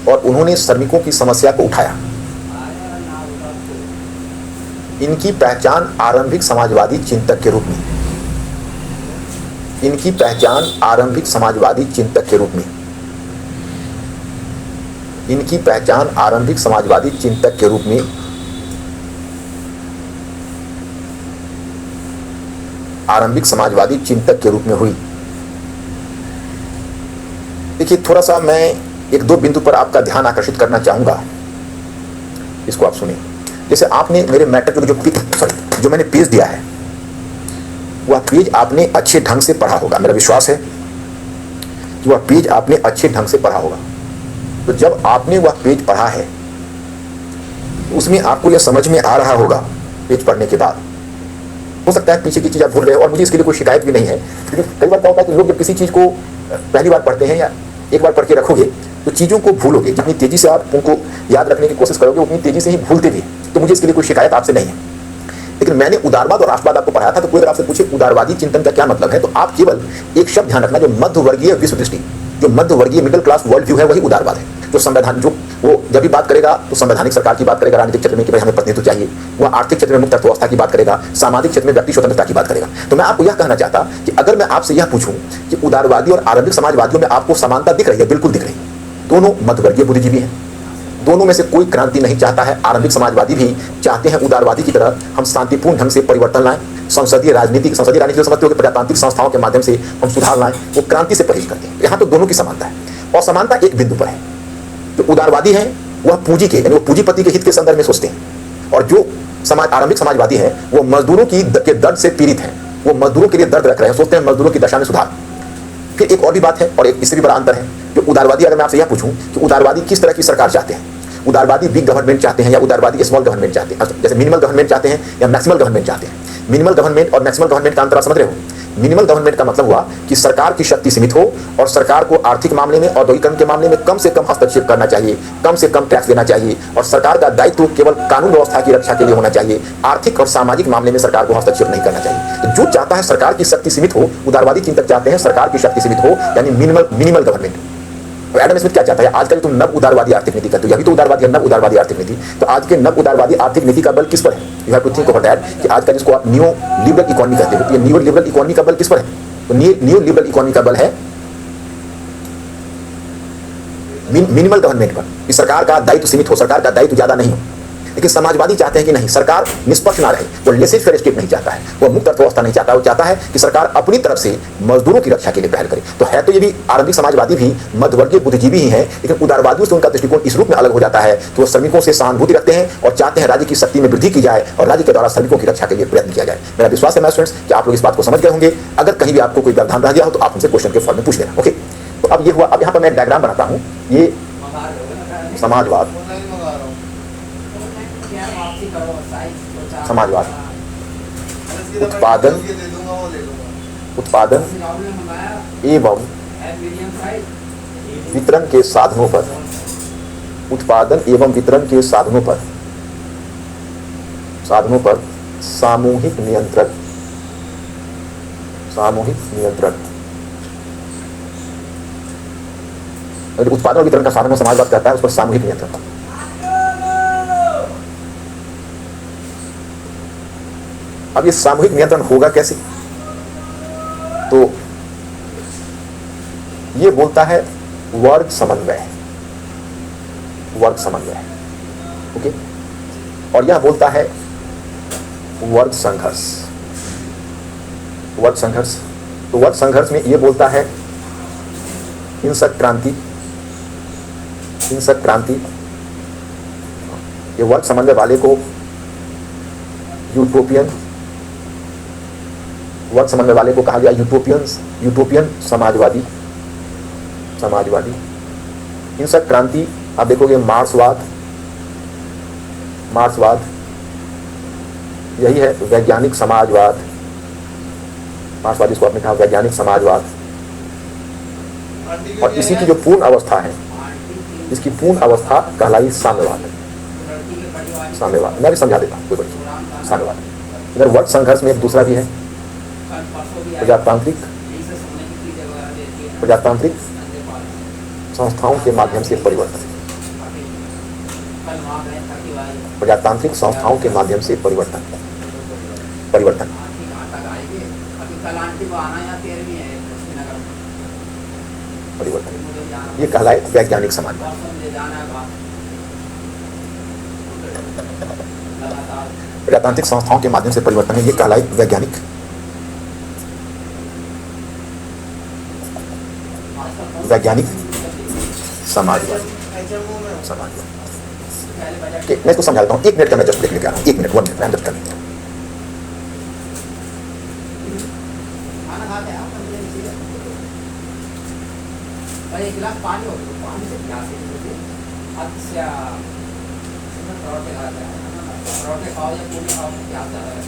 और उन्होंने श्रमिकों की समस्या को उठाया। इनकी पहचान आरंभिक समाजवादी चिंतक के रूप में, इनकी पहचान आरंभिक समाजवादी चिंतक के रूप में, इनकी पहचान आरंभिक समाजवादी चिंतक के रूप में आरंभिक समाजवादी चिंतक के रूप में हुई। देखिए, थोड़ा सा मैं एक दो बिंदु पर आपका ध्यान आकर्षित करना चाहूंगा, इसको आप सुनिए। जैसे आपने मेरे मैट्रिक जो मैंने पेज दिया है, वह पेज आपने अच्छे ढंग से पढ़ा होगा। मेरा विश्वास है कि वह पेज आपने अच्छे ढंग से पढ़ा होगा। तो जब आपने वह पेज पढ़ा है, उसमें आपको यह समझ में आ रहा होगा पेज पढ़ने के बाद। हो सकता है पीछे की चीज आप भूल रहे हो, और मुझे इसके लिए कोई शिकायत भी नहीं है, क्योंकि कई बार क्या होता है कि लोग जब किसी चीज को पहली बार पढ़ते हैं या एक बार पढ़ के रखोगे तो चीज़ों को भूलोगे। जितनी तेजी से आप उनको याद रखने की कोशिश करोगे, उतनी तेजी से ही भूलते भी। तो मुझे इसके लिए कोई शिकायत आपसे नहीं है। लेकिन मैंने उदारवाद और राष्ट्रवाद आपको पढ़ाया था, तो कोई अगर आपसे पूछे उदारवादी चिंतन का क्या मतलब है, तो आप केवल एक शब्द ध्यान रखना, जो मध्यवर्गीय विश्व दृष्टि, जो मध्यवर्गीय मिडिल क्लास वर्ल्ड व्यू है, वही उदारवाद है। जो संवैधान, जो वो जब भी बात करेगा तो संवैधानिक सरकार की बात करेगा, राजनीतिक क्षेत्र में कि भाई हमें प्रतिनिधित्व चाहिए, वह आर्थिक क्षेत्र में मुक्त अर्थव्यवस्था की बात करेगा, सामाजिक क्षेत्र में व्यक्ति स्वतंत्रता की बात करेगा। तो मैं आपको यह कहना चाहता कि अगर मैं आपसे यह पूछूं कि उदारवादी और आरंभिक समाजवादियों में आपको समानता दिख रही है? बिल्कुल दिख रही है। दोनों मध्यवर्गीय बुद्धिजीवी हैं, दोनों में से कोई क्रांति नहीं चाहता है। आरंभिक समाजवादी भी चाहते हैं उदारवादी की तरह हम शांतिपूर्ण ढंग से परिवर्तन लाएं, संसदीय राजनीति समझते हो कि प्रजातांत्रिक संस्थाओं के माध्यम से हम सुधार लाएं, वो क्रांति से परहेज करते हैं। यहाँ तो दोनों की समानता है, और समानता एक बिंदु पर है। जो उदारवादी है वह पूंजी के यानी वो पूंजीपति के हित के संदर्भ में सोचते हैं, और जो आरंभिक समाजवादी है वो मजदूरों के दर्द से पीड़ित है, वो मजदूरों के लिए दर्द रख रहे हैं, सोचते हैं मजदूरों की दशा में सुधार। फिर एक और भी बात है, और एक इससे भी बड़ा अंतर है। जो उदारवादी, अगर मैं आपसे यह पूछूं कि उदारवादी किस तरह की सरकार चाहते हैं, उदारवादी बिग गवर्नमेंट चाहते हैं या उदारवादी स्मॉल गवर्नमेंट चाहते हैं, जैसे मिनिमल गवर्नमेंट चाहते हैं या मैक्सिमल गवर्नमेंट चाहते हैं। मिनिमल गवर्नमेंट और मैक्सिमल गवर्नमेंट का अंतर समझ रहे हो? मिनिमल गवर्नमेंट का मतलब हुआ कि सरकार की शक्ति सीमित हो और सरकार को आर्थिक मामले में, औद्योगिकरण के मामले में कम से कम हस्तक्षेप करना चाहिए, कम से कम टैक्स देना चाहिए, और सरकार का दायित्व केवल कानून व्यवस्था की रक्षा के लिए होना चाहिए, आर्थिक और सामाजिक मामले में सरकार को हस्तक्षेप नहीं करना चाहिए। तो जो चाहता है सरकार की शक्ति सीमित हो, उदारवादी चिंतक चाहते हैं सरकार की शक्ति सीमित हो, यानी मिनिमल गवर्नमेंट। तो एडम स्मिथ क्या चाहता है? आजकल तुम नव उदारवादी आर्थिक नीति करते हो, यही तो उदारवादी है, नव उदारवादी आर्थिक नीति। तो आज के नव उदारवादी आर्थिक नीति का बल किस पर है? You have to think about that कि आज का जिसको आप नियो लिबरल इकोनॉमी कहते हो, ये नियो लिबरल इकोनॉमी का बल किस पर है? तो नियो लिबरल इकोनॉमी का बल है मिनिमल गवर्नमेंट पर, कि सरकार का दायित्व सीमित हो, सरकार का दायित्व ज्यादा नहीं हो। लेकिन समाजवादी चाहते हैं कि नहीं, सरकार निष्पक्ष ना रहे, वो लेसेज फेयर स्टेट नहीं चाहता है, वो मुक्त अर्थव्यवस्था नहीं चाहता, वो चाहता है कि सरकार अपनी तरफ से मजदूरों की रक्षा के लिए पहल करे। तो है तो ये भी आरंभिक समाजवादी भी मध्यवर्गीय बुद्धिजीवी ही है, लेकिन उदारवादियों से उनका दृष्टिकोण इस रूप में अलग हो जाता है कि वो श्रमिकों से सहानुभूति रखते हैं और चाहते हैं राज्य की शक्ति में वृद्धि की जाए और राज्य के द्वारा श्रमिकों की रक्षा के लिए प्रयत्न किया जाए। मेरा विश्वास है स्टूडेंट्स कि आप लोग इस बात को समझ गए होंगे। अगर कहीं भी आपको कोई व्यवधान रह गया हो तो आप हमसे क्वेश्चन के फॉर्म में पूछ लेना। ओके, तो अब ये हुआ। अब यहाँ पर मैं डायग्राम बनाता हूँ। ये समाजवाद, उत्पादन एवं वितरण के साधनों पर, उत्पादन एवं वितरण के साधनों पर सामूहिक नियंत्रण, उत्पादन और वितरण का साधन समाजवाद कहता है, उस पर सामूहिक नियंत्रण। अब ये सामूहिक नियंत्रण होगा कैसे? तो ये बोलता है वर्ग समन्वय, ओके, और यह बोलता है वर्ग संघर्ष। तो वर्ग संघर्ष में ये बोलता है हिंसक क्रांति। ये वर्ग समन्वय वाले को यूटोपियन, वर्ग समन्वय वाले को कहा गया यूटोपियन समाजवादी। हिंसक क्रांति आप देखोगे मार्क्सवाद, यही है वैज्ञानिक समाजवाद। मार्क्सवादी इसको आपने कहा वैज्ञानिक समाजवाद। और इसी की जो पूर्ण अवस्था है, इसकी पूर्ण अवस्था कहलाई साम्यवाद। मैं भी समझा देता हूँ, कोई बड़ी साम्यवाद। इधर वर्ग संघर्ष में एक दूसरा भी है प्रजातांत्रिक संस्थाओं के माध्यम से परिवर्तन। ये कहलाए वैज्ञानिक समाजवाद। प्रजातांत्रिक संस्थाओं के माध्यम से परिवर्तन है, ये कहलाए वैज्ञानिक समाजवाद। मैं इसको समझाता हूँ, 1 मिनट का मैं जस्ट लिख आ रहा हूँ, 1 मिनट, 1 मिनट मैं जस्ट कर लेता हूँ। एक गिलास पानी हो, पानी से प्यास अच्छा परोठे खाओ या पूरी खाओ, प्यास ज़्यादा है।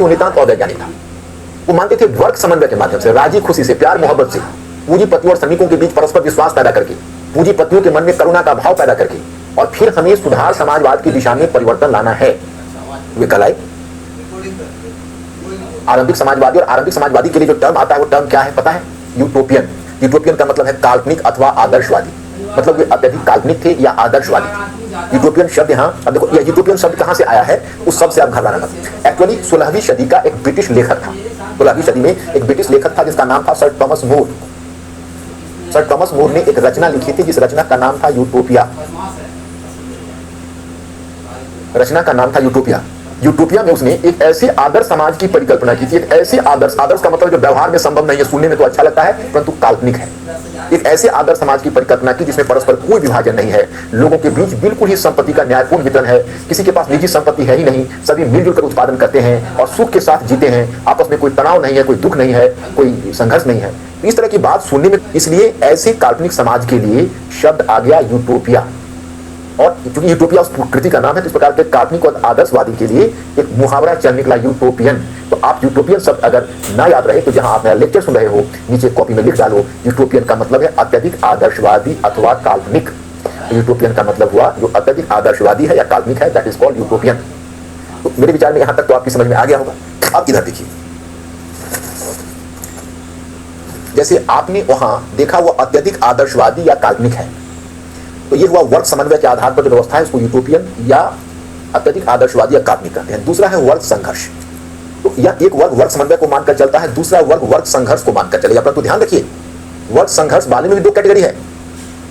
नितांत और वैज्ञानिक था। वो मानते थे वर्ग समन्वय के माध्यम से, राजी खुशी से, प्यार मोहब्बत से, पूंजीपतियों और श्रमिकों के बीच परस्पर विश्वास पैदा करके, पूंजीपतियों के मन में करुणा का भाव पैदा करके, और फिर हमें सुधार समाजवाद की दिशा में परिवर्तन लाना है। वे कहलाए आरंभिक समाजवादी। और आरंभिक समाजवादी के लिए जो टर्म आता है वो टर्म क्या है पता है? यूटोपियन। यूटोपियन का मतलब है काल्पनिक अथवा आदर्शवादी। मतलब वे अत्यधिक काल्पनिक थे या आदर्शवादी थे। यूटोपियन शब्द यहाँ अब देखो, यह यूटोपियन शब्द कहाँ से आया है उस शब्द से आप घबराना मत। एक्चुअली 16वीं सदी का एक ब्रिटिश लेखक था। 16वीं सदी में एक ब्रिटिश लेखक था जिसका नाम था sir Thomas More. Sir Thomas More ने एक रचना लिखी थी जिस रचना का नाम था यूटोपिया। रचना का नाम था यूटोपिया। यूटोपिया में उसने एक ऐसे आदर्श समाज की परिकल्पना की थी। एक ऐसे आदर्श का मतलब जो व्यवहार में संभव नहीं है, सुनने में तो अच्छा लगता है परंतु काल्पनिक है। एक ऐसे आदर्श समाज की परिकल्पना की जिसमें परस्पर कोई विभाजन नहीं है, लोगों के बीच बिल्कुल ही संपत्ति का न्यायपूर्ण वितरण है, किसी के पास निजी संपत्ति है ही नहीं, सभी मिलजुल कर उत्पादन करते हैं और सुख के साथ जीते हैं, आपस में कोई तनाव नहीं है, कोई दुख नहीं है, कोई संघर्ष नहीं है। इस तरह की बात सुनने में, इसलिए ऐसे काल्पनिक समाज के लिए शब्द आ गया यूटोपिया। और क्योंकि यूटोपिया उस कृति का नाम है तो इस प्रकार के काल्पनिक और आदर्शवादी के लिए एक मुहावरा चल निकला यूटोपियन। तो आप यूटोपियन शब्द अगर ना याद रहे तो जहां आप मेरा लेक्चर सुन रहे हो नीचे कॉपी में लिख डालो, यूटोपियन का मतलब है अत्यधिक आदर्शवादी अथवा काल्पनिक। यूटोपियन का मतलब हुआ जो अत्यधिक आदर्शवादी है या काल्पनिक है, दैट इज कॉल्ड यूटोपियन। तो मेरे विचार में यहां तक तो आपकी समझ में आ गया होगा। अब इधर देखिए, जैसे आपने वहां देखा वो अत्यधिक आदर्शवादी या काल्पनिक है, तो ये हुआ वर्ग समन्वय के आधार पर जो व्यवस्था है उसको यूटोपियन या अत्यधिक आदर्शवादी या काल्पनिक कहते हैं। दूसरा है वर्ग संघर्ष। तो यह एक वर्ग समन्वय को मानकर चलता है, दूसरा वर्ग संघर्ष को मानकर चलेगा। परंतु ध्यान रखिए, वर्ग संघर्ष वाले में भी दो कैटेगरी है।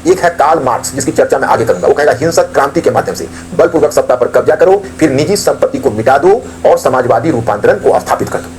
एक है कार्ल मार्क्स जिसकी चर्चा मैं आगे करूंगा। वो कहेगा हिंसक क्रांति के माध्यम से बलपूर्वक सत्ता पर कब्जा करो, फिर निजी संपत्ति को मिटा दो और समाजवादी रूपांतरण को स्थापित कर दो।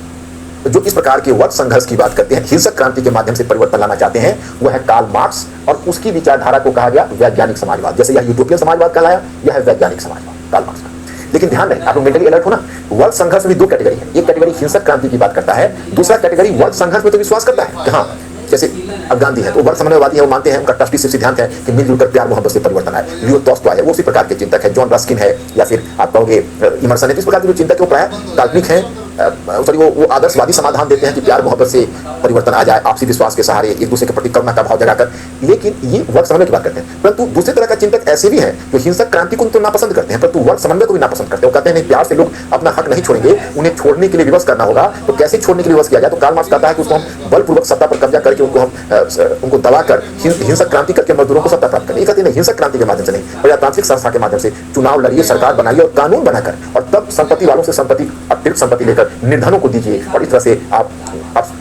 तो जो इस प्रकार के वर्ग संघर्ष की बात करते हैं, हिंसक क्रांति के माध्यम से परिवर्तन लाना चाहते हैं, वह है कार्ल मार्क्स और उसकी विचारधारा को कहा गया वैज्ञानिक समाजवाद। जैसे यह यूटोपियन समाजवाद कहलाया, यह है वैज्ञानिक समाजवाद कार्ल मार्क्स का। लेकिन ध्यान रहे, आप लोग मेंटली अलर्ट हो ना, वर्ग संघर्ष में दो कैटेगरी है। एक कैटेगरी हिंसक क्रांति की बात करता है, दूसरा कैटेगरी वर्ग संघर्ष में तो विश्वास करता है कि हाँ, जैसे अब गांधी है तो वर्ग समन्वयवादी है, वो मानते हैं, उनका ट्रस्टीशिप सिद्धांत है कि मिलजुल कर प्यार मोहब्बत से परिवर्तन आए। लियो टॉल्स्टॉय है वो उसी प्रकार के चिंतक है। जॉन रस्किन है या फिर आप कहोगे इमर्सन है। इस प्रकार के जो चिंतक है वो प्राय काल्पनिक है, सॉरी वो आदर्शवादी समाधान देते हैं कि प्यार मोहब्बत से परिवर्तन आ जाए, आपसी विश्वास के सहारे एक दूसरे के प्रति करुणा का भाव जगाकर। लेकिन ये वर्ग समन्वय की बात करते हैं। परंतु दूसरी तरह का चिंतक ऐसे भी हैं जो हिंसक क्रांति को तो नापसंद करते हैं परंतु वर्ग समन्वय को भी नापसंद करते हैं। वो कहते हैं नहीं, प्यार से लोग अपना हक नहीं छोड़ेंगे, उन्हें छोड़ने के लिए विवश करना होगा। तो कैसे छोड़ने के लिए विवश किया जाए? तो कार्ल मार्क्स कहता है कि उसको हम बलपूर्वक सत्ता पर कब्जा करके उनको दबाकर हिंसक क्रांति करके मजदूरों को सत्ता प्राप्त करें। ये कहते हैं हिंसक क्रांति के माध्यम से नहीं, प्रजातांत्रिक संस्था के माध्यम से चुनाव लड़िए, सरकार बनाइए और कानून बनाकर, और तब संपत्ति वालों से संपत्ति अतिरिक्त संपत्ति लेकर निर्धनों को दीजिए और इस तरह से आप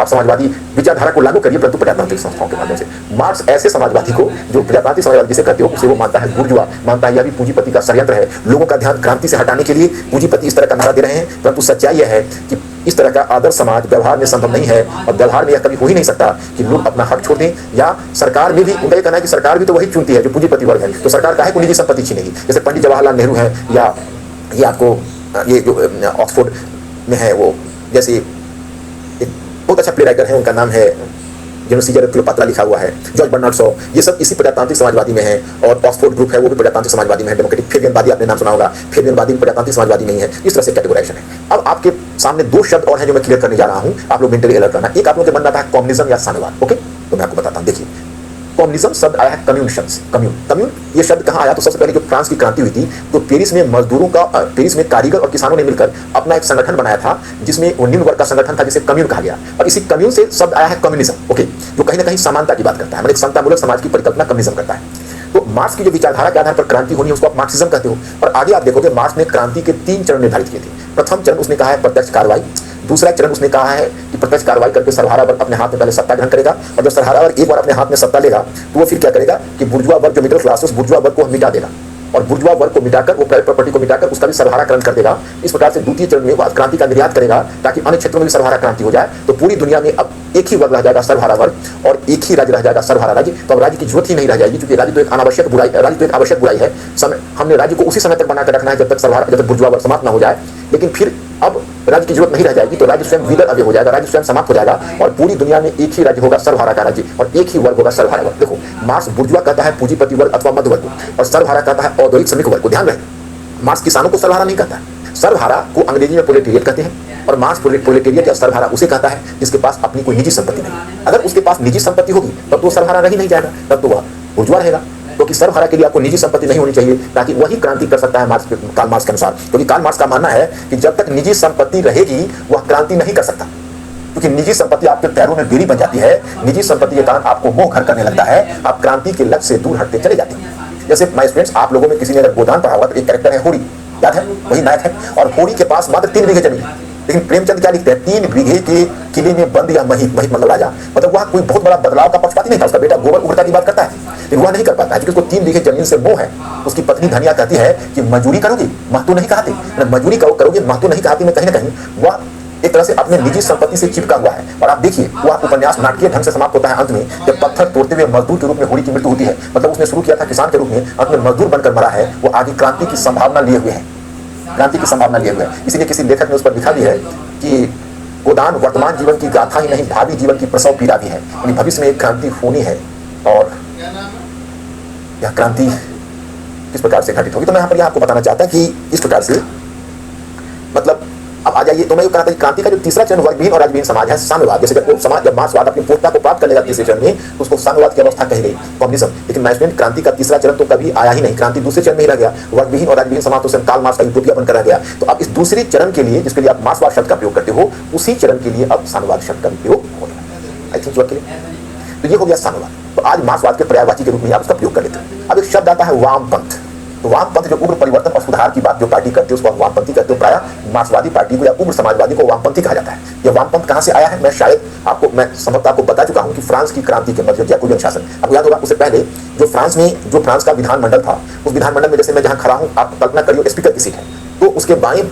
समाजवादी विचारधारा को लागू करिए, परंतु प्रजातांत्रिक संस्थाओं के माध्यम से। मार्क्स ऐसे समाजवादी को, जो प्रजातांत्रिक समाजवादी जिसे कहते हो, उसे वो मानता है बुर्जुआ, मानता है यह भी पूंजीपति का षड्यंत्र है। लोगों का ध्यान क्रांति से हटाने के लिए पूंजीपति इस तरह का नारा दे रहे हैं, परंतु सच्चाई यह है कि इस तरह का आदर्श समाज व्यवहार में संभव नहीं है और व्यवहार में यह कभी हो ही नहीं सकता कि लोग अपना हक छोड़ दें। या सरकार में भी उनका यह कहना है कि सरकार भी तो वही चुनती है जो पूंजीपति वर्ग है, तो सरकार काहे को निजी संपत्ति छीनेगी? जैसे पंडित जवाहरलाल नेहरू है, या ये आपको ये जो ऑक्सफोर्ड में है, वो जैसे बहुत अच्छा प्ले राइटर है, उनका नाम है जिन्होंने सीजर क्लियोपात्रा लिखा हुआ है, जॉर्ज बर्नार्ड शॉ। ये सब इसी प्रजातांत्रिक समाजवादी में है। और ऑक्सफोर्ड ग्रुप है वो भी प्रजातांत्रिक समाजवादी में है। डेमोक्रेटिक फेबियनवादी आपने नाम सुना होगा, फेबियनवादी प्रजातांत्रिक समाजवादी में ही है। इस तरह से कैटेगराइजेशन है। अब आपके सामने दो शब्द और हैं जो मैं क्लियर करने जा रहा हूं, आप लोग मेंटली अलर्ट करना। एक आप लोग के मन में आता है कम्युनिज्म या साम्यवाद। ओके, तो मैं आपको बताता हूं। देखिए, कम्युनिज्म शब्द आया है कम्यून शब्द से। कम्यून ये शब्द कहाँ आया? तो सबसे पहले जो फ्रांस की क्रांति हुई थी तो पेरिस में मजदूरों का, पेरिस में कारीगर और किसानों ने मिलकर अपना एक संगठन बनाया था जिसमें निम्न वर्ग का संगठन था जिसे कम्यून कहा गया। और इसी कम्यून से शब्द आया है कम्युनिज्म। ओके, जो कहीं ना कहीं समानता की बात करता है, मतलब समतामूलक समाज की परिकल्पना कम्युनिज्म करता है। तो मार्क्स की जो विचारधारा के आधार पर क्रांति होनी है उसको आप मार्क्सिज्म कहते हो। और आगे आप देखोगे मार्क्स ने क्रांति के 3 चरण निर्धारित किए थे। प्रथम चरण उसने कहा है प्रत्यक्ष कार्रवाई। दूसरा चरण उसने कहा है कि प्रत्यक्ष कार्रवाई करके सर्वहारा वर्ग अपने हाथ में पहले सत्ता ग्रहण करेगा, और जब सर्वहारा वर्ग एक बार अपने हाथ में सत्ता लेगा तो वो फिर क्या करेगा कि बुर्जुआ वर्ग जो मिडिल क्लास है उस बुर्जुआ वर्ग को मिटा देगा, और बुर्जुआ वर्ग को मिटाकर वो प्राइवेट प्रॉपर्टी को मिटाकर उसका भी सर्वहाराकरण कर देगा। इस प्रकार से द्वितीय चरण में वो क्रांति का निर्यात करेगा ताकि अन्य क्षेत्रों में भी सर्वहारा क्रांति हो जाए। तो पूरी दुनिया में अब एक ही वर्ग रह जाएगा सर्वहारा वर्ग, और एक ही राज्य रह जाएगा सर्वहारा राज्य। तो अब राज्य की जरूरत ही नहीं रह जाएगी, क्योंकि राज्य तो एक अनावश्यक बुराई, राज्य तो एक आवश्यक बुराई है। हमने राज्य को उसी समय तक बनाकर रखना है जब तक बुर्जुआ वर्ग समाप्त ना हो जाए। लेकिन फिर अब राज्य की जरूरत नहीं रह जाएगी, तो राज्य स्वयं विदर अवय हो जाएगा, राज्य स्वयं समाप्त हो जाएगा, और पूरी दुनिया में एक ही राज्य होगा सर्वहारा का राज्य, और एक ही वर्ग होगा सर्वहारा वर्ग। देखो, मार्क्स बुर्जुआ कहता है पूंजीपति वर्ग अथवा मध्य वर्ग, और सर्वहारा कहता है औद्योगिक श्रमिक वर्ग को। ध्यान रहे, मार्क्स किसानों को सर्वहारा नहीं कहता है। सर्वहारा को अंग्रेजी में प्रोलेटेरिएट कहते हैं, और मार्क्स प्रोलेटेरिएट या सर्वहारा उसे कहता है जिसके पास अपनी कोई निजी संपत्ति नहीं। अगर उसके पास निजी संपत्ति होगी तब तो सर्वहारा रह ही नहीं जाएगा, तब तो वह बुर्जुआ रहेगा। तो क्योंकि सर्वहारा के लिए आपको निजी संपत्ति नहीं होनी चाहिए, ताकि वही क्रांति कर सकता है कार्ल मार्क्स के अनुसार। क्योंकि कार्ल मार्क्स का मानना है कि जब तक निजी संपत्ति रहेगी वह क्रांति नहीं कर सकता, क्योंकि निजी संपत्ति आपके पैरों में बेड़ी बन जाती है, निजी संपत्ति के कारण आपको मोह घर करने लगता है, आप क्रांति के लक्ष्य से दूर हटते चले जाते हैं। जैसे माय स्टूडेंट्स, आप लोगों में किसी ने अगर गोदान पढ़ा होगा तो एक कैरेक्टर है होरी, याद है, वही नायक है, और होरी के पास मात्र 3 बीघे जमीन, लेकिन प्रेमचंद क्या लिखते हैं, 3 बीघे के किले में बंद या महित मतलब राजा, मतलब वह कोई बहुत बड़ा बदलाव का पक्षपाती नहीं था, उसका बेटा गोबर उड़ता की बात करता है, लेकिन वह नहीं कर पाता है क्योंकि उसको 3 बीघे जमीन से मोह है। उसकी पत्नी धनिया कहती है कि मजदूरी करोगी, महतो नहीं कहते, मजदूरी करोगे महतो नहीं कहती में कहीं ना कहीं वह एक तरह से अपने निजी संपत्ति से चिपका हुआ है। और आप देखिए वह उपन्यास नाटकीय ढंग से समाप्त होता है अंत में, जब पत्थर तोड़ते हुए मजदूर के रूप में होरी की मृत्यु होती है। मतलब उसने शुरू किया था किसान के रूप में, अंत में मजदूर बनकर मरा है, वो आगे क्रांति की संभावना लिए हुए है, क्रांति की संभावना लिए हुए है। इसीलिए किसी लेखक ने उस पर लिखा भी है कि गोदान वर्तमान जीवन की गाथा ही नहीं, भावी जीवन की प्रसव पीड़ा भी है, यानी भविष्य में एक क्रांति होनी है और यह क्रांति किस प्रकार से घटित होगी। तो मैं यहाँ पर आपको बताना चाहता कि इस प्रकार से मतलब अब आ जाइए, तो मैं ये कहा था कि क्रांति का जो तीसरा चरण वर्गविहीन और राज्यविहीन समाज है, साम्यवाद। जैसे जब समाज जब मार्क्सवाद अपनी पूर्णता को प्राप्त कर लेगा तीसरे चरण में, तो उसको साम्यवाद की अवस्था कही गई, कम्युनिज्म। लेकिन मैं स्टूडेंट, क्रांति का तीसरा चरण तो कभी आया ही नहीं, क्रांति दूसरे चरण में ही रह गया। वर्गविहीन और राज्यविहीन समाज तो सिर्फ कार्ल मार्क्स का यूटोपिया बनकर रह गया। तो अब इस दूसरे चरण के लिए, जिसके लिए आप मार्क्सवाद शब्द का प्रयोग करते हो, उसी चरण के लिए अब साम्यवाद शब्द का उपयोग होगा। आई थिंक तो ये हो गया साम्यवाद। तो आज मार्क्सवाद के पर्यायवाची के रूप में आप उसका प्रयोग कर लेते हैं। अब एक शब्द आता है वामपंथ। तो वामपंथ जो उग्र परिवर्तन और सुधार की बात जो पार्टी करती है उसको वामपंथी कहते हो। प्रायः मार्क्सवादी पार्टी को या उग्र समाजवादी को वामपंथी कहा जाता है। यह वामपंथ कहाँ से आया है, मैं शायद मैं संभवतः आपको बता चुका हूँ कि फ्रांस की क्रांति के मध्य जैकोबियन शासन, आपको याद होगा, उससे पहले जो फ्रांस का विधानमंडल था, उस विधानमंडल में जैसे मैं जहाँ खड़ा हूँ, आप कल्पना करिए स्पीकर की सीट है, तो उसके बाएं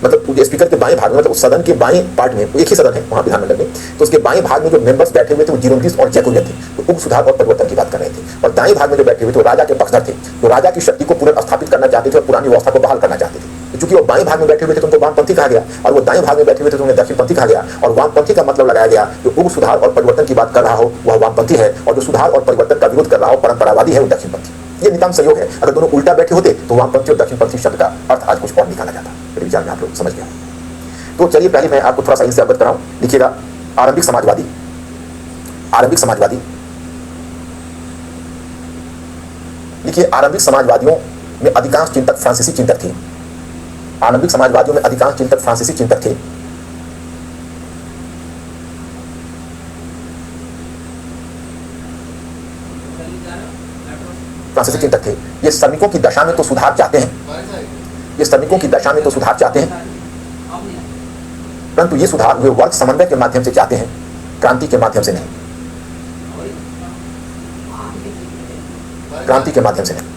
मतलब स्पीकर के बाएं भाग में, मतलब उस सदन के बाएं पार्ट में, एक ही सदन है वहाँ विधानमंडल में, तो उसके बाएं भाग में जो मेंबर्स बैठे हुए थे वो जीरोनविस्ट और जैकोबियन थे, तो उप सुधार और परिवर्तन की बात कर रहे थे। और दाएं भाग में जो बैठे हुए थे वो राजा के पक्षधर थे, तो राजा की शक्ति को पुनर्स्थापित करना चाहते थे और पुरानी व्यवस्था को बहाल करना चाहते थे। तो चूंकि वो बाएं भाग में बैठे हुए थे तो उनको वामपंथी कहा गया, और वो दाएं भाग में बैठे हुए थे तो उन्हें दक्षिणपंथी कहा गया। और वामपंथी का मतलब लगाया गया जो उप सुधार और परिवर्तन की बात कर रहा हो वह वामपंथी है, और जो सुधार और परिवर्तन का विरोध कर रहा हो परंपरावादी है वो दक्षिणपंथी। ये नितांत संयोग है। अगर दोनों उल्टा बैठे होते तो वामपंथी और दक्षिणपंथी शब्द का अर्थ आज कुछ और निकाला जाता। मेरे विचार में आप लोग समझ गए। तो चलिए पहले मैं आपको थोड़ा सा इनसे अवगत कराऊं। लिखिएगा, आरंभिक समाजवादी। आरंभिक समाजवादी देखिए, आरंभिक समाजवादियों में अधिकांश चिंतक फ्रांसीसी चिंतक थे। आरंभिक समाजवादियों में अधिकांश चिंतक फ्रांसीसी चिंतक थे। फ्रांसीसी चिंतक थे। ये श्रमिकों की दशा में तो सुधार चाहते हैं, ये श्रमिकों की दशा में तो सुधार चाहते हैं, परंतु ये सुधार वे वर्ग समन्वय के माध्यम से चाहते हैं, क्रांति के माध्यम से नहीं, क्रांति के माध्यम से नहीं।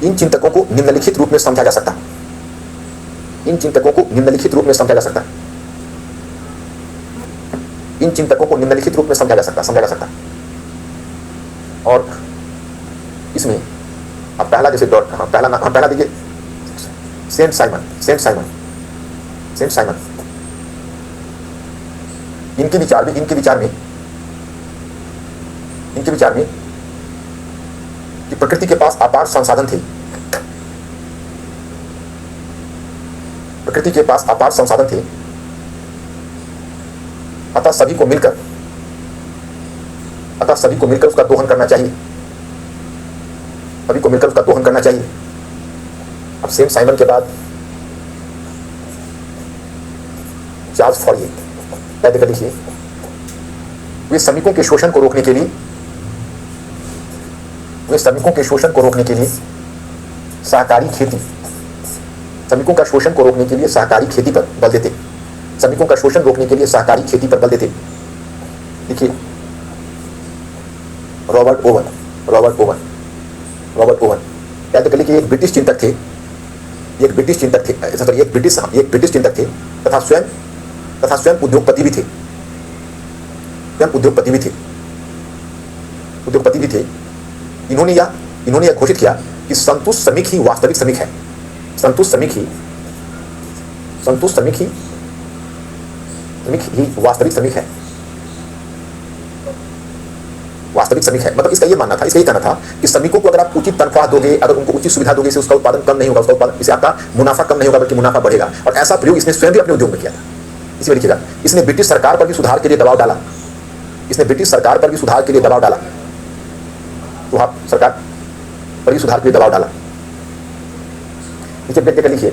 इन चिंतकों को निम्नलिखित रूप में समझा जा सकता है, इन चिंतकों को निम्नलिखित रूप में समझा जा सकता है, इन चिंतकों को निम्नलिखित रूप में समझा जा सकता। और इसमें अब पहला जैसे पहला देखिए, सेंट साइमन इनके विचार में कि प्रकृति के पास अपार संसाधन थे, प्रकृति के पास अपार संसाधन थे, अतः सभी को मिलकर उसका दोहन करना चाहिए, सभी को मिलकर उसका दोहन करना चाहिए। अब सेंट साइमन के बाद चार्ल्स फॉरिये कहते कर लिखिए, वे श्रमिकों के शोषण को रोकने के लिए सहकारी खेती, श्रमिकों का शोषण को रोकने के लिए सहकारी खेती पर बल देते, श्रमिकों का शोषण रोकने के लिए सहकारी खेती पर बल देते। देखिए, रॉबर्ट ओवन कहते कर लिखिए, एक ब्रिटिश चिंतक थे, एक ब्रिटिश चिंतक थे तथा स्वयं उद्योगपति भी थे। इन्होंने यह घोषित किया कि संतुष्ट श्रमिक ही वास्तविक श्रमिक है, संतुष्ट श्रमिक ही वास्तविक श्रमिक है। मतलब इसका ये मानना था, इसका ये कहना था कि श्रमिकों को अगर आप उचित तनख्वाह दोगे, अगर उनको उचित सुविधा दोगे, इससे उसका उत्पादन कम नहीं होगा, इससे आपका मुनाफा कम नहीं होगा बल्कि मुनाफा बढ़ेगा। और ऐसा प्रयोग इसने स्वयं भी अपने उद्योग में किया था। इसमें लिखिएगा, इसने ब्रिटिश सरकार पर भी सुधार के लिए दबाव डाला, इसने ब्रिटिश सरकार पर भी सुधार के लिए दबाव डाला, तो आप सरकार पर भी सुधार के लिए दबाव डाला। नीचे ब्रेक देकर लिखिए,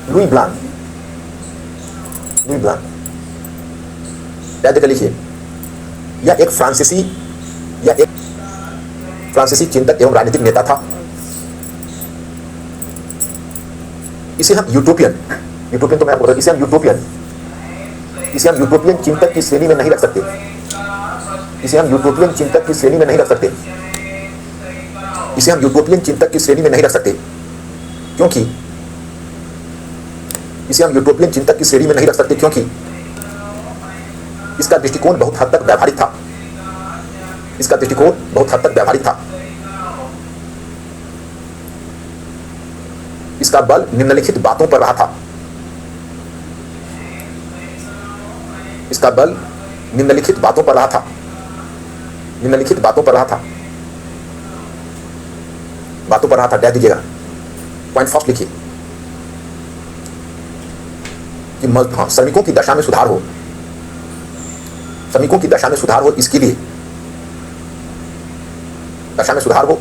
लुई ब्लान, लुई ब्लान देकर लिखिए, यह एक फ्रांसीसी चिंतक एवं राजनीतिक नेता था। इसे हम यूटोपियन तो मैं आपको इसे हम यूटोपियन चिंतक की श्रेणी में नहीं रख सकते। इसे हम यूटोपियन चिंतक की श्रेणी में नहीं रख सकते। इसे हम यूटोपियन चिंतक की श्रेणी में नहीं रख सकते, क्योंकि इसे हम यूटोपियन चिंतक की श्रेणी में नहीं रख सकते क्योंकि इसका दृष्टिकोण बहुत हद तक व्यावहारिक था। इसका दृष्टिकोण बहुत हद तक व्यावहारिक था। इसका बल निम्नलिखित बातों पर रहा था। इसका बल निम्नलिखित बातों पर रहा था। निम्नलिखित बातों पर रहा था। बातों पर रहा था, डैश दीजिएगा। पॉइंट फर्स्ट लिखिए कि श्रमिकों की दशा में सुधार हो, श्रमिकों की दशा में सुधार हो, इसके लिए दशा में सुधार हो,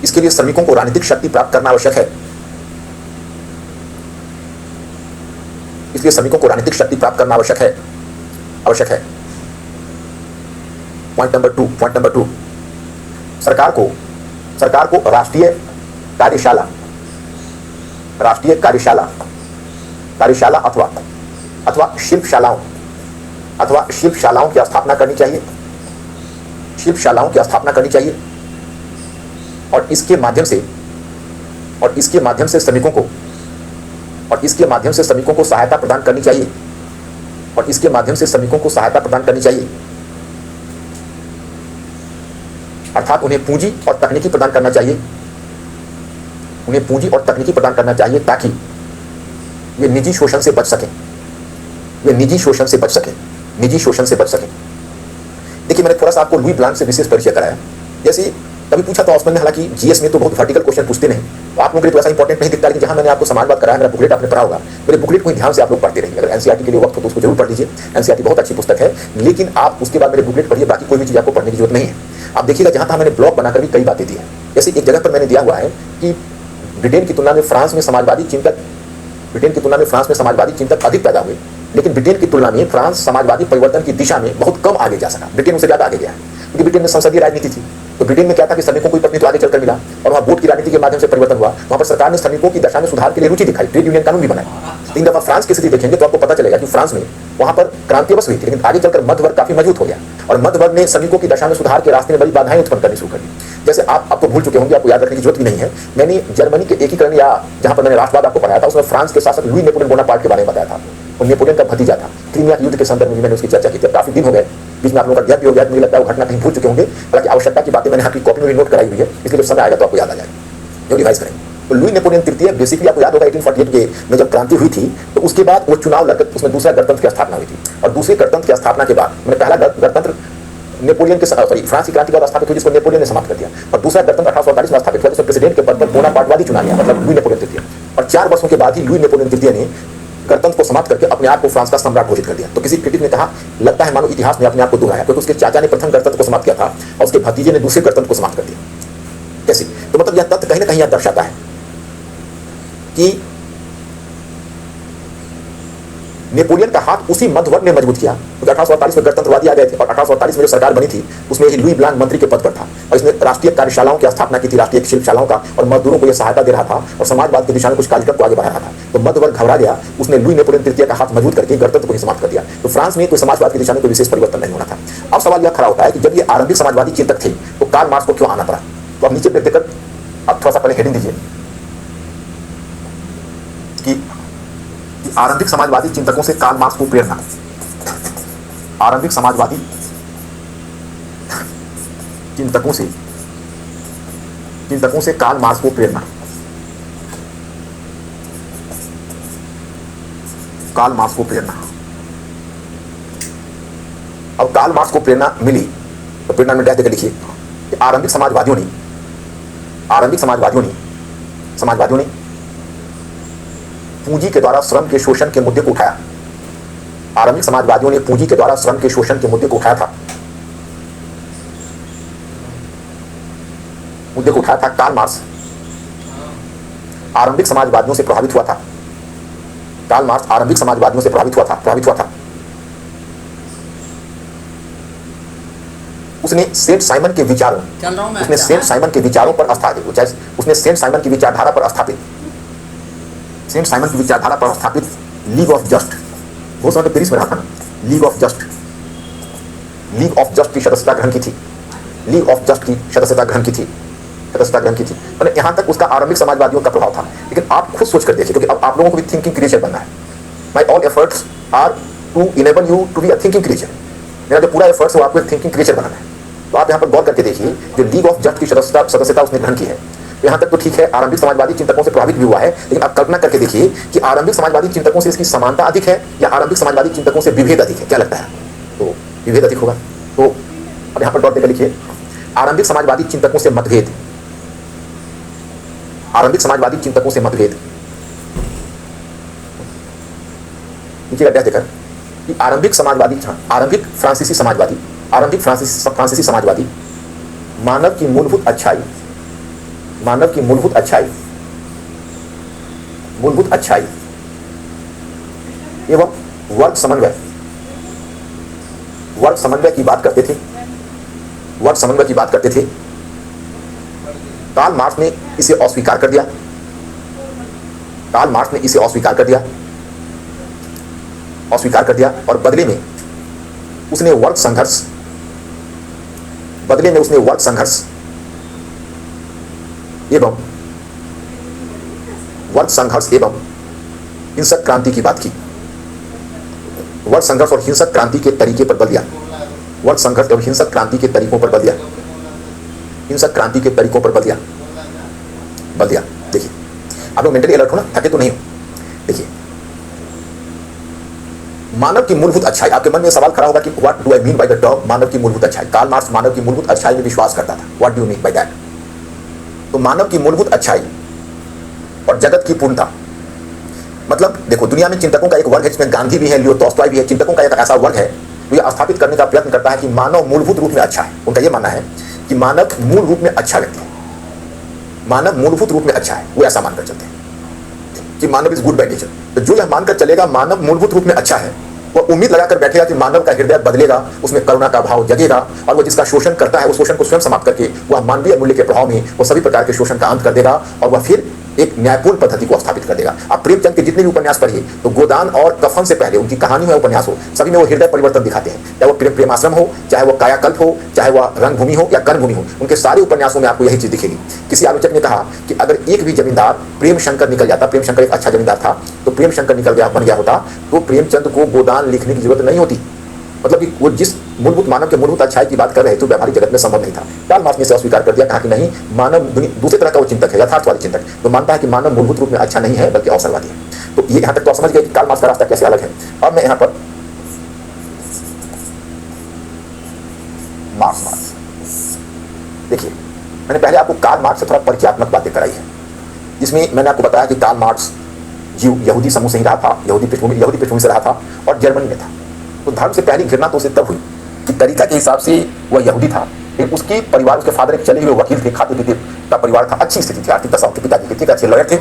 इसके लिए श्रमिकों को राजनीतिक शक्ति प्राप्त करना आवश्यक है। इसलिए श्रमिकों को राजनीतिक शक्ति प्राप्त करना आवश्यक है। पॉइंट नंबर टू, सरकार को राष्ट्रीय कार्यशाला अथवा शिल्पशालाओं की स्थापना करनी चाहिए। शिल्पशालाओं की स्थापना करनी चाहिए और इसके माध्यम से श्रमिकों को सहायता प्रदान करनी चाहिए। अर्थात उन्हें पूंजी और तकनीकी प्रदान करना चाहिए ताकि वे निजी शोषण से बच सकें। देखिए, मैंने थोड़ा सा आपको लुई ब्लान से विशेष परिचय कराया। जैसे कभी पूछा तो ऑप्शन में, हालांकि जीएस में तो बहुत वर्टिकल क्वेश्चन पूछते नहीं, तो आप लोगों के लिए थोड़ा सा इंपॉर्टेंट नहीं दिखता, लेकिन जहां मैंने आपको समाजवाद कराया, मेरा बुकलेट आपने पढ़ा होगा, मेरे बुकलेट को ध्यान से आप लोग पढ़ते रहिए। अगर एनसीईआरटी के लिए वक्त हो तो उसको जरूर पढ़ लीजिए। एनसीईआरटी बहुत अच्छी पुस्तक है, लेकिन आप उसके बाद मेरे बुकलेट पढ़िए, बाकी कोई भी चीज आपको पढ़ने की जरूरत नहीं है। आप देखिएगा, जहां था मैंने ब्लॉग बनाकर भी कई बातें दी हैं। जैसे एक जगह पर मैंने दिया हुआ है कि ब्रिटेन की तुलना में फ्रांस में समाजवादी चिंतक अधिक पैदा हुए, लेकिन ब्रिटेन की तुलना में फ्रांस समाजवादी परिवर्तन की दिशा में बहुत कम आगे जा सका। ब्रिटेन उससे ज्यादा आगे गया है, क्योंकि ब्रिटेन में संसदीय राजनीति थी। तो ब्रिटेन में क्या था कि श्रमिकों को प्रतिनिधित्व आगे चलकर मिला और वहाँ वोट की राजनीति के माध्यम से परिवर्तन हुआ। वहाँ पर सरकार ने श्रमिकों की दशा में सुधार के लिए रुचि दिखाई, ट्रेड यूनियन कानून भी बनाए। तीन दफा फ्रांस की स्थिति देखेंगे तो आपको पता चलेगा कि फ्रांस में वहाँ पर क्रांति अवश्य हुई थी, लेकिन आगे चलकर मध्य वर्ग काफी मजबूत हो गया और मध्य वर्ग ने श्रमिकों की दशा में सुधार के रास्ते में बड़ी बाधाएं उत्पन्न करनी शुरू कर दी। जैसे आपको भूल चुके होंगे, आपको याद रखने की जरूरत भी नहीं है। मैंने जर्मनी के एकीकरण या जहाँ पर मैंने राष्ट्रवाद आपको पढ़ाया था, उसमें फ्रांस के शासक लुई नेपोलियन बोनापार्ट के बारे में बताया था। और नेपोलियन का भतीजा था। क्रीमिया युद्ध के संदर्भ में मैंने उसकी चर्चा की थी। काफी दिन हो गए, बीच में आप लोगों का गैप भी हो गया, मुझे लगता है वो घटना कहीं भूल चुके होंगे। हालांकि आवश्यकता की बातें मैंने आपकी कॉपी में भी नोट कराई हुई है, इसलिए जब समय आएगा तो आपको याद आ जाएगा, जो रिवाइज करेंगे। तो लुई नेपोलियन तृतीय, बेसिकली आपको याद होगा 1848 में जब क्रांति हुई थी, तो उसके बाद वो चुनाव लड़कर उसमें दूसरा गणतंत्र की स्थापना हुई थी। और दूसरे गणतंत्र की स्थापना के बाद मैंने पहला गणतंत्र नेपोलियन के फ्रांस की क्रांति के बाद स्थापित हुई, जिसको नेपोलियन ने समाप्त कर दिया। और दूसरा गणतंत्र 1848 में स्थापित हुआ, जिसमें प्रेसिडेंट के पद पर बोनापार्टवादी चुना गया, मतलब लुई नेपोलियन तृतीय। और 4 वर्षों के बाद ही लुई नेपोलियन तृतीय ने गणतंत्र को समाप्त करके अपने आप को फ्रांस का सम्राट घोषित कर दिया। तो किसी क्रिटिक ने कहा, लगता है मानो इतिहास ने अपने आप को दोहराया, क्योंकि उसके चाचा ने प्रथम गणतंत्र को समाप्त किया था और उसके भतीजे ने दूसरे गणतंत्र को समाप्त कर दिया। कैसे? तो मतलब यह तथ्य कहीं ना कहीं यह दर्शाता है कि नेपोलियन का हाथ उसी मध्य वर्ग ने मजबूत किया, क्योंकि 1848 में गणतंत्रवादी आ गए थे और 1848 में जो सरकार बनी थी उसमें ही लुई ब्लान मंत्री के पद पर था और इसने राष्ट्रीय कार्यशालाओं की स्थापना की थी, राष्ट्रीय शिल्पशालाओं का, और मजदूरों को यह सहायता दे रहा था और समाजवाद की दिशा में कुछ कार्यक्रम को आगे बढ़ा रहा था। तो मध्य वर्ग घबरा गया, उसने लुई नेपोलियन तृतीय का हाथ मजबूत करके गणतंत्र को ही समाप्त कर दिया। तो फ्रांस में कोई समाजवाद की दिशा में कोई विशेष परिवर्तन नहीं होना था। अब सवाल यह खड़ा होता है कि जब ये आरंभिक समाजवादी चिंतक थे तो कार्ल मार्क्स को क्यों आना पड़ा? तो अब नीचे पे देखकर अब थोड़ा सा पहले हेडिंग दीजिए कि आरंभिक समाजवादी चिंतकों से कार्ल मार्क्स को प्रेरणा। आरंभिक समाजवादी चिंतकों से कार्ल मार्क्स को प्रेरणा। कार्ल मार्क्स को प्रेरणा। अब कार्ल मार्क्स को प्रेरणा मिली तो प्रेरणा में डैश देकर लिखिए कि आरंभिक समाजवादियों ने पूंजी के द्वारा श्रम के शोषण के मुद्दे को उठाया। आरंभिक समाजवादियों ने पूंजी के द्वारा श्रम के शोषण के मुद्दे को उठाया था। कार्ल मार्क्स आरंभिक समाजवादियों से प्रभावित हुआ था। कार्ल मार्क्स आरंभिक समाजवादियों से प्रभावित हुआ था। उसने सेंट साइमन के विचारों सेंट साइमन की विचारधारा पर स्थापित लीग ऑफ जस्ट, बहुत समय पेरिस में रहा था ना, लीग ऑफ जस्ट की सदस्यता ग्रहण की थी। मैंने यहां तक उसका आरंभिक समाजवादियों का प्रभाव था। लेकिन आप खुद सोच कर देखिए, क्योंकि अब आप लोगों को भी थिंकिंग क्रिएचर बनना है। My all efforts are to enable you to be a thinking creature. मेरा जो पूरा एफर्ट्स है वो आपको एक थिंकिंग क्रिएचर बनाना है। तो आप यहाँ पर गौर करके देखिए, जो लीग ऑफ जस्ट की सदस्यता उसने ग्रहण की है, यहाँ तक तो ठीक है, आरंभिक समाजवादी चिंतकों से प्रभावित भी हुआ है। लेकिन आप कल्पना करके देखिए कि आरंभिक समाजवादी चिंतकों से इसकी समानता अधिक है या आरंभिक समाजवादी चिंतकों से विभेद अधिक है। क्या लगता है? तो विभेद अधिक होगा। तो अब यहाँ पर डॉट देकर लिखिए, आरंभिक समाजवादी चिंतकों से मतभेद। नीचे डैश देकर कि आरंभिक फ्रांसीसी समाजवादी मानव की मूलभूत अच्छाई एवं वर्ग समन्वय की बात करते थे। कार्ल मार्क्स ने इसे अस्वीकार कर दिया और बदले में उसने वर्ग संघर्ष एवं हिंसक क्रांति की बात की। वर्ग संघर्ष और हिंसक क्रांति के तरीके पर बल दिया। देखिए, आप लोग मेंटली अलर्ट हो ना, थके तो नहीं हो। देखिए, मानव की मूलभूत अच्छाई, आपके मन में सवाल खड़ा होगा कि what do I mean by the term मानव की मूलभूत अच्छाई। कार्ल मार्क्स मानव की मूलभूत अच्छाई में विश्वास करता था। What do you mean by that? तो मानव की मूलभूत अच्छाई और जगत की पूर्णता, मतलब देखो, दुनिया में चिंतकों का एक वर्ग है जिसमें गांधी भी है, लियो टॉल्स्टॉय भी है। चिंतकों का एक ऐसा वर्ग है जो यह स्थापित करने का प्रयत्न करता है कि मानव मूलभूत रूप में अच्छा है। उनका यह मानना है कि मानव मूल रूप में अच्छा व्यक्ति है, मानव मूलभूत रूप में अच्छा है। वो ऐसा मानकर चलते हैं कि मानव इज गुड बाय नेचर। तो जो यह मानकर चलेगा मानव मूलभूत रूप में अच्छा है, वो उम्मीद लगाकर बैठेगा कि मानव का हृदय बदलेगा, उसमें करुणा का भाव जगेगा और वो जिसका शोषण करता है उस शोषण को स्वयं समाप्त करके वह मानवीय मूल्य के प्रभाव में वो सभी प्रकार के शोषण का अंत कर देगा और वह फिर एक न्यायपूर्ण पद्धति को स्थापित कर देगा। आप प्रेमचंद के जितने भी उपन्यास पढ़िए तो गोदान और कफन से पहले उनकी कहानी में उपन्यास हो, सभी में वो हृदय परिवर्तन दिखाते हैं। चाहे वो प्रेमाश्रम हो, चाहे वो कायाकल्प हो, चाहे वह रंगभूमि हो या कर्मभूमि हो, उनके सारे उपन्यासों में आपको यही चीज दिखेगी। किसी आलोचक ने कहा कि अगर एक भी जमींदार प्रेम शंकर निकल जाता, प्रेम शंकर एक अच्छा जमींदार था, तो प्रेम शंकर बन गया होता तो प्रेमचंद को गोदान लिखने की जरूरत नहीं होती। मतलब कि वो जिस मूलभूत मानव के मूलभूत अच्छाई की बात कर रहे थे तो व्यावहारिक जगत में संभव नहीं था। कार्ल मार्क्स ने इसे अस्वीकार कर दिया, कहा कि नहीं, मानव दूसरे तरह का वो चिंतक है, यथार्थवादी चिंतक, तो मानता है कि मानव मूलभूत रूप में अच्छा नहीं है बल्कि अवसरवादी है। तो ये यहाँ तक तो समझ गए कि कार्ल मार्क्स का रास्ता कैसे अलग है। अब मैं यहाँ पर मार्क्स देखिए, मैंने पहले आपको कार्ल मार्क्स से थोड़ा परिचयात्मक बातें कराई है, जिसमें मैंने आपको बताया कि कार्ल मार्क्स यहूदी समूह से ही रहा था, यहूदी पृष्ठभूमि से रहा था और जर्मनी में था। तो धर्म से पहली घृणा तो उसे तब हुई कि तरीका के हिसाब से वह यहूदी था, लेकिन उसके परिवार, उसके फादर एक चले हुए वकील थे, खाते पीते का परिवार था, अच्छी स्थिति थी, आर्थिक दशा, पिताजी के अच्छे लॉयर थे।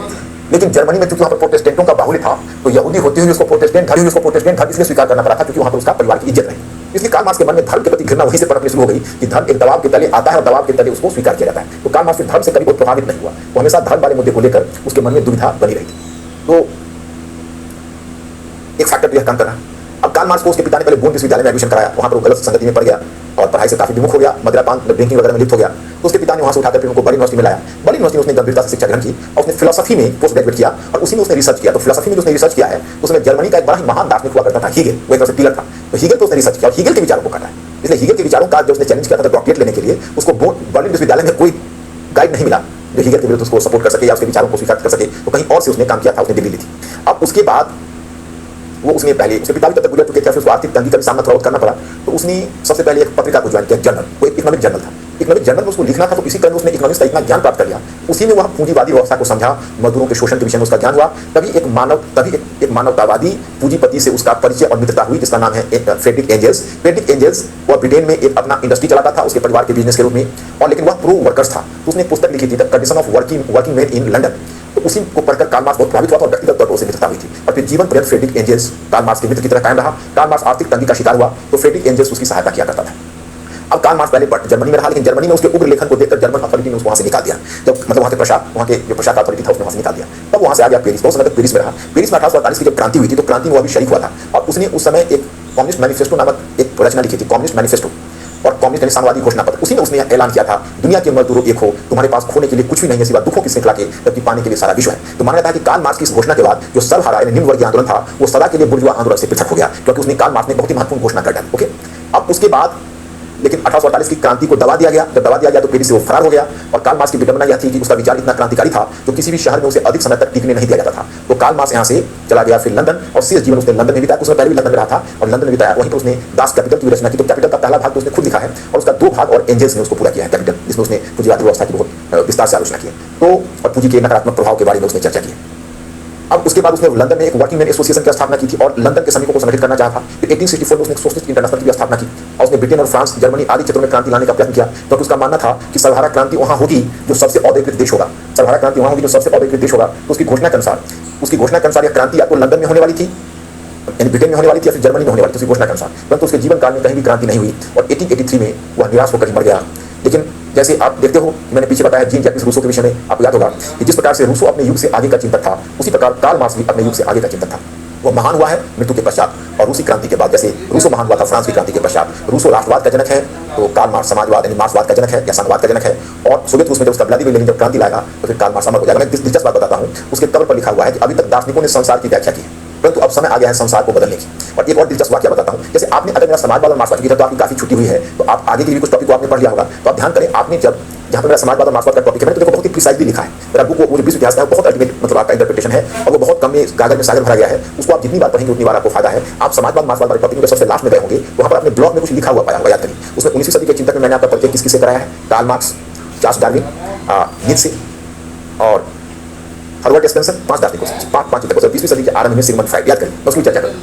लेकिन जर्मनी में चूंकि वहाँ पर प्रोटेस्टेंटों का बाहुल्य था, तो यहूदी होते हुए उसको प्रोटेस्टेंट धर्म इसलिए स्वीकार करना पड़ा था क्योंकि वहाँ पर उसका परिवार की इज्जत रही। इसलिए कार्ल मार्क्स के मन में धर्म के प्रति घृणा वहीं से पनपनी शुरू हो गई कि धर्म एक दबाव के तले आता है और दबाव के तले उसको स्वीकार किया जाता है। तो कार्ल मार्क्स धर्म से कभी बहुत प्रभावित नहीं हुआ, वो हमेशा धर्म वाले मुद्दे को लेकर उसके मन में दुविधा बनी रही थी। तो एक फैक्टर तो यह काम करना। अब कार्ल मार्क्स को उसके पिता ने पहले बोन विश्वविद्यालय में एडमिशन कराया, वहाँ पर वो गलत संगति में पड़ गया और पढ़ाई से काफी विमुख हो गया, मदिरापान ड्रिंकिंग वगैरह में लिप्त हो गया। तो उसके पिता ने वहाँ से उठाकर फिर उनको बड़ी यूनिवर्सिटी में लाया। बड़ी यूनिवर्सिटी में उसने गंभीरता से शिक्षा ग्रहण की और उसने फिलोसफी में पोस्ट ग्रेजुएट किया और उसी में उसने रिसर्च किया। तो फिलोसफी में उसने रिसर्च किया है, उसमें जर्मनी का एक बड़ा ही महान दार्शनिक हुआ करता था हीगेल, वो एक तरह से पिलर था। तो हीगेल पर उसने रिसर्च किया और हीगेल के विचारों को काटा है। इसलिए हीगेल के विचारों का जो उसने चैलेंज किया था डॉक्टरेट लेने के लिए, उसको बर्लिन विश्वविद्यालय में कोई गाइड नहीं मिला जो हीगेल के विरुद्ध उसको सपोर्ट कर सके या उसके विचारों को स्वीकार कर सके। तो कहीं और से उसने काम किया था, उसने डिग्री ली थी। अब उसके बाद वो उसने पहले, उसके पिता भी तब तक गुजर चुके थे, उसको आर्थिक तंगी का भी सामना थोड़ा करना पड़ा। तो उसने सबसे पहले एक पत्रिका को ज्वाइन किया, जर्नल, वो एक इकोनॉमिक जर्नल था। इकोनॉमिक जर्नल में उसको लिखना था, तो इसी कारण उसने इकोनॉमिक्स का इतना ज्ञान प्राप्त कर लिया। उसी में वह पूंजीवादी व्यवस्था को समझा, मजदूरों के शोषण के विषय में उसका ज्ञान हुआ। तभी एक मानवतावादी पूंजीपति से उसका परिचय और मित्रता हुई, जिसका नाम है फ्रेडरिक एंजल्स। फ्रेडरिक एंजल्स वह ब्रिटेन में एक अपना इंडस्ट्री चलाता था उसके परिवार के बिजनेस के रूप में, और लेकिन वह प्रो वर्कर्स था। तो उसने पुस्तक लिखी थी the condition of working man in London. तो उसी को पढ़कर कार्ल मार्क्स बहुत प्रभावित हुआ था और व्यक्तिगत तौर पर उससे मित्रता हुई थी, और फिर जीवन पर्यंत फ्रेडरिक एंजल्स कार्ल मार्क्स के मित्र की तरह कायम रहा। कार्ल मार्क्स आर्थिक तंगी का शिकार हुआ तो फ्रेडरिक एंजल्स उसकी सहायता किया करता था। अब कार्ल मार्क्स पहले जर्मनी में रहा, लेकिन जर्मनी में उसके उग्र लेखन को देखकर जर्मन अथॉरिटी ने उसको वहां से निकाल दिया। जब मतलब वहां के जो प्रशासक अथॉरिटी था उसने वहां से निकाल दिया। तब वहां से आ गया पेरिस, बहुत समय तक पेरिस में रहा। पेरिस में 1848 की जब क्रांति हुई थी तो क्रांति में वो भी शरीक हुआ था, और उसने उस समय एक कम्युनिस्ट मैनिफेस्टो नामक एक रचना लिखी थी, कम्युनिस्ट मैनिफेस्टो, और कम्युनिस्ट यानी साम्यवादी घोषणा पत्र। उसी में उसने ऐलान किया था, दुनिया के मजदूरों एक हो, तुम्हारे पास खोने के लिए कुछ भी नहीं है सिवा दुखों की श्रृंखला के, जबकि पाने के लिए सारा विश्व है। तो माना जाता है कि कार्ल मार्क्स की इस घोषणा के बाद जो सर्वहारा यानी निम्न वर्गीय आंदोलन था वो सदा के लिए बुर्जुआ आंदोलन से पृथक हो गया, क्योंकि उसने कार्ल मार्क्स ने बहुत ही महत्वपूर्ण घोषणा कर डाली। ओके, अब उसके बाद लेकिन 1848 की क्रांति को दबा दिया गया। जब दबा दिया गया तो पेरिस से वो फरार हो गया, और कार्ल मार्क्स की विडंबना यह थी कि उसका विचार इतना क्रांतिकारी था जो किसी भी शहर में उसे अधिक समय तक टिकने नहीं दिया जाता था। तो कार्ल मार्क्स यहाँ से चला गया फिर लंदन, और शेष जीवन उसने लंदन में बिताया। उसने पहले भी लंदन में रहा था और लंदन में बिताया। वहीं पर उसने दास कैपिटल की रचना की। तो कैपिटल का पहला भाग तो उसने खुद लिखा है, और उसका 2 भाग और एंजल्स ने उसको पूरा किया है, कैपिटल, जिसमें उसने पूंजीवादी व्यवस्था की बहुत विस्तार से आलोचना की है। तो और पूंजी के नकारात्मक प्रभाव के बारे में उसने चर्चा की है। अब उसके बाद उसने लंदन में एक वर्किंग मैन एसोसिएशन की स्थापना की थी और लंदन के श्रमिकों को संगठित करना चाहा था। फिर 1864 में उसने सोशलिस्ट इंटरनेशनल की स्थापना की, और उसने ब्रिटेन और फ्रांस, जर्मनी आदि क्षेत्रों में क्रांति लाने का प्रयत्न किया, क्योंकि उसका मानना था कि सर्वहारा क्रांति वहां होगी जो सबसे औद्योगिक देश होगा। सर्वहारा क्रांति वहां होगी जो सबसे औद्योगिक देश होगा। तो उसकी घोषणा के अनुसार यह क्रांति या तो लंदन में होने वाली थी, यानी ब्रिटेन में होने वाली थी, या फिर जर्मनी में होने वाली थी, उसकी घोषणा के अनुसार। परंतु उसके जीवन काल में कहीं भी क्रांति नहीं हुई, और 1883 में वह निराश होकर मर गया। लेकिन जैसे आप देखते हो, मैंने पीछे बताया जीन जैक्विस रूसो के विषय में, आपको याद होगा कि जिस प्रकार से रूसो अपने युग से आगे का चिंतक था, उसी प्रकार कार्ल मार्क्स भी अपने युग से आगे का चिंतक था। वो महान हुआ है मृत्यु के पश्चात, और रूसी क्रांति के बाद जैसे रूसो महान हुआ था फ्रांस की क्रांति के पश्चात। रूसो राष्ट्रवाद का जनक है, तो कार्ल मार्क्स समाजवाद यानी मार्क्सवाद का जनक है या संघवाद का जनक है। और सोवियत रूस में जब उसका व्लादिमीर लेनिन जब क्रांति लाएगा तो फिर कार्ल मार्क्स अमर हो जाएगा। मैं दिलचस्प बात बताता हूँ, उसके कवर पर लिखा हुआ है कि अभी तक दार्शनिकों ने संसार की व्याख्या की है, परंतु अब समय आ गया है संसार को बदलने की। और एक और दिलचस्प वाक्य बताता हूँ, जैसे आपने अगर मेरा समाजवाद और मार्क्सवाद की तो आपकी काफी छुट्टी हुई है, तो आप आगे की भी कुछ टॉपिक को आपने पढ़ लिया होगा। तो आप ध्यान करें, आपने जब जहाँ पर मेरा समाजवाद और मार्क्सवाद का टॉपिक है, मैंने तो देखो बहुत ही प्रिसाइजली लिखा है। मेरा बुक वो विश्व इतिहास का बहुत अल्टीमेट मतलब आपका इंटरप्रिटेशन है, और वो बहुत कम में गागर में सागर भरा गया है। उसको आप जितनी बार पढ़ेंगे उतनी बार आपको फायदा है। आप समाजवाद मार्क्सवाद वाले टॉपिक में सबसे लास्ट में गए होंगे, वहाँ पर अपने ब्लॉग में कुछ लिखा हुआ पाया होगा, याद करिए। उसमें 19वीं सदी के चिंतक में मैंने आपका परिचय किस किससे कराया है, Karl Marx, Charles Darwin, Nietzsche और हर्बर्ट स्पेंसर, 5 दार्शनिकों से, 5 चिंतकों से। 20वीं सदी के आरंभ में सिगमंड फ्राइड, याद करिए, मैं उसकी चर्चा करूँ।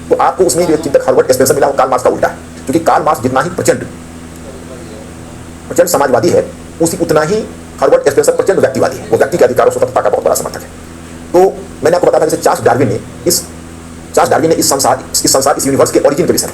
तो आपको उसमें जो चिंतक हर्बर्ट स्पेंसर मिला वो कार्ल मार्क्स का उल्टा है, क्योंकि कार्ल मार्क्स जितना ही प्रचंड समाजवादी है, उसी उतना ही हर्बर्ट स्पेंसर प्रचंड व्यक्तिवादी है। वो व्यक्ति के अधिकारों स्वतंत्रता का बहुत बड़ा समर्थक है। तो मैंने आपको बताया जैसे चार्ल्स डार्विन ने इस संसार इस यूनिवर्स के ओरिजिन के विषय में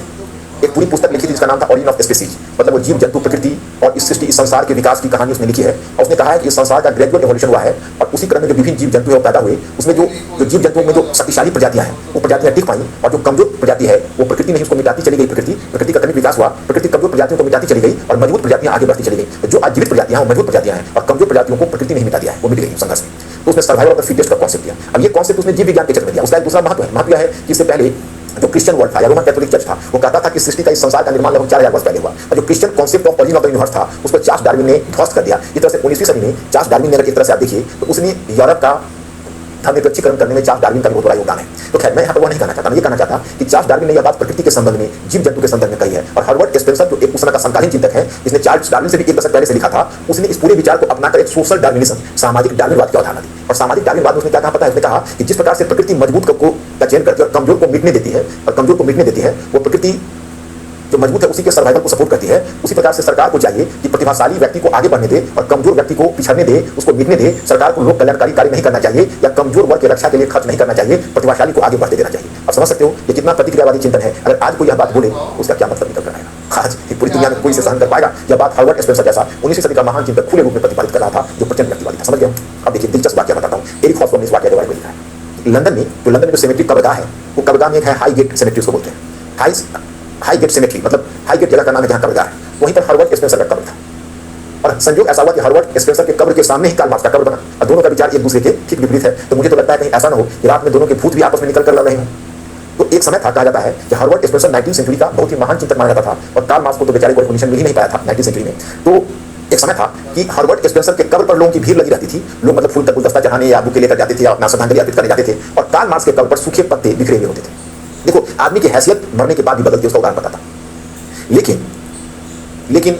एक पूरी पुस्तक लिखी थी जिसका नाम था ओरिजिन ऑफ स्पीसीज, मतलब वो जीव जंतु प्रकृति और इस सृष्टि इस संसार के विकास की कहानी उसने लिखी है। और उसने कहा है कि इस संसार का ग्रेजुअल एवोल्यूशन हुआ है, और उसी क्रम में जो विभिन्न जीव जंतु है वो पैदा हुए, उसमें जो जीव जंतुओं में जो शक्तिशाली प्रजातियां हैं वो प्रजातियां टिक पाई, और जो कमजोर प्रजाति है वो प्रकृति नहीं उसको मिटाती चली गई। प्रकृति का क्रमिक विकास हुआ, प्रकृति कमजोर प्रजातियों को मिटाती चली गई और मजबूत प्रजातियां आगे बढ़ती चली गई। जो आज जीवित प्रजातियां हैं वो मजबूत प्रजातियां हैं, और कमजोर प्रजातियों को प्रकृति नहीं मिटा दिया है, वो मिट गई संघर्ष में। तो उसने सर्वाइवल ऑफ द फिटेस्ट का कॉन्सेप्ट दिया। अब ये कॉन्सेप्ट उसने जीव विज्ञान के क्षेत्र में दिया। उसका एक दूसरा महत्व यह है कि इससे पहले जो क्रिश्चियन वर्ल्ड था या रोमन कैथोलिक चर्च था, वो कहता था कि सृष्टि का इस संसार का निर्माण लगभग 4000 वर्ष पहले हुआ, और जो Christian concept of origin of the universe था उसको चार्ल्स डार्विन ने ध्वस्त कर दिया। इस तरह से 19वीं सदी में चार्ल्स डार्विन ने, अगर एक तरह से आप देखिए तो उसने यूरोप का धर्मनिरपेक्षीकरण करने में चार्ल्स डार्विन का बहुत बड़ा योगदान है। तो खैर मैं यहाँ पर वो नहीं कहना चाहता, मैं ये कहना चाहता कि चार्ल्स डार्विन ने यह बात प्रकृति के संबंध में, जीव जंतु के संबंध में कही है। और हर्बर्ट स्पेंसर जो एक उस समय का समकालीन चिंतक है, जिसने चार्ल्स डार्विन से भी 1 दशक पहले से लिखा था, उसने इस पूरे विचार को अपनाकर एक सोशल डार्विनिज्म, सामाजिक डार्विनवाद की अवधारणा दी। और सामाजिक डार्विनवाद में उसने क्या कहा पता है, उसने कहा कि जिस प्रकार से प्रकृति मजबूत का चयन करती है और कमजोर को मिटने देती है, वो प्रकृति जो मजबूत है उसी के सर्वाइवल को सपोर्ट करती है। उसी प्रकार से सरकार को चाहिए कि प्रतिभाशाली व्यक्ति को आगे बढ़ने दे और कमजोर व्यक्ति को पिछड़ने दे, उसको मिटने दे। सरकार को लोक कल्याणकारी कार्य नहीं करना चाहिए या कमजोर वर्ग की रक्षा के लिए खर्च नहीं करना चाहिए, प्रतिभाशाली को आगे बढ़ते देना चाहिए। आप समझ सकते हो ये कितना प्रतिक्रियावादी चिंतन है। अगर आज कोई यह बात बोले तो उसका क्या मतलब निकल कर आएगा। आज पूरी दुनिया में कोई से सहन कर पाएगा। यह बात हर्बर्ट स्पेंसर जैसा 19वीं सदी का महान चिंतक खुले रूप में प्रतिपादित कर रहा था, जो प्रचंड व्यक्तिवादी था। समझ गया। अब देखिए दिलचस्प वाक्य बताता हूँ। एरिक हॉब्स ने इस वाक्य के बारे में लिखा है। लंदन में जो सेमेट्री कब्रगाह है, वो कब्रगाह में एक है हाई गेट सेमेट्री उसको बोलते हैं। हाई गेट सेमेट्री मतलब हाई गेट जगह का नाम है जहाँ कब्रगाह है। वहीं पर हर्बर्ट स्पेंसर का कब्र था, और संयोग ऐसा हुआ कि हर्बर्ट स्पेंसर के कब्र के सामने ही कार्ल मार्क्स का कब्र बना, और दोनों का विचार एक दूसरे के ठीक विपरीत है। तो मुझे तो लगता है कहीं ऐसा ना हो कि रात में दोनों के भूत भी आपस में निकल कर लड़ रहे हों। तो एक समय था, कहा जाता है कि हर्बर्ट स्पेंसर 19वीं सेंचुरी का बहुत ही महान चिंतक माना जाता था, और कार्ल मार्क्स को तो बेचारे को रिकॉग्निशन मिल ही नहीं पाया था 19वीं सेंचुरी में। तो एक समय था कि हर्बर्ट स्पेंसर के कब्र पर लोगों की भीड़ लगी रहती थी। लोग मतलब फूल का गुलदस्ता चढ़ाने या बुके लेकर जाते थे, अपना श्रद्धांजलि अर्पित करने जाते थे, और कार्ल मार्क्स के कब्र पर सूखे पत्ते बिखरे हुए होते थे। देखो, आदमी की हैसियत मरने के बाद भी बदलती है, उसका उदाहरण बताता। लेकिन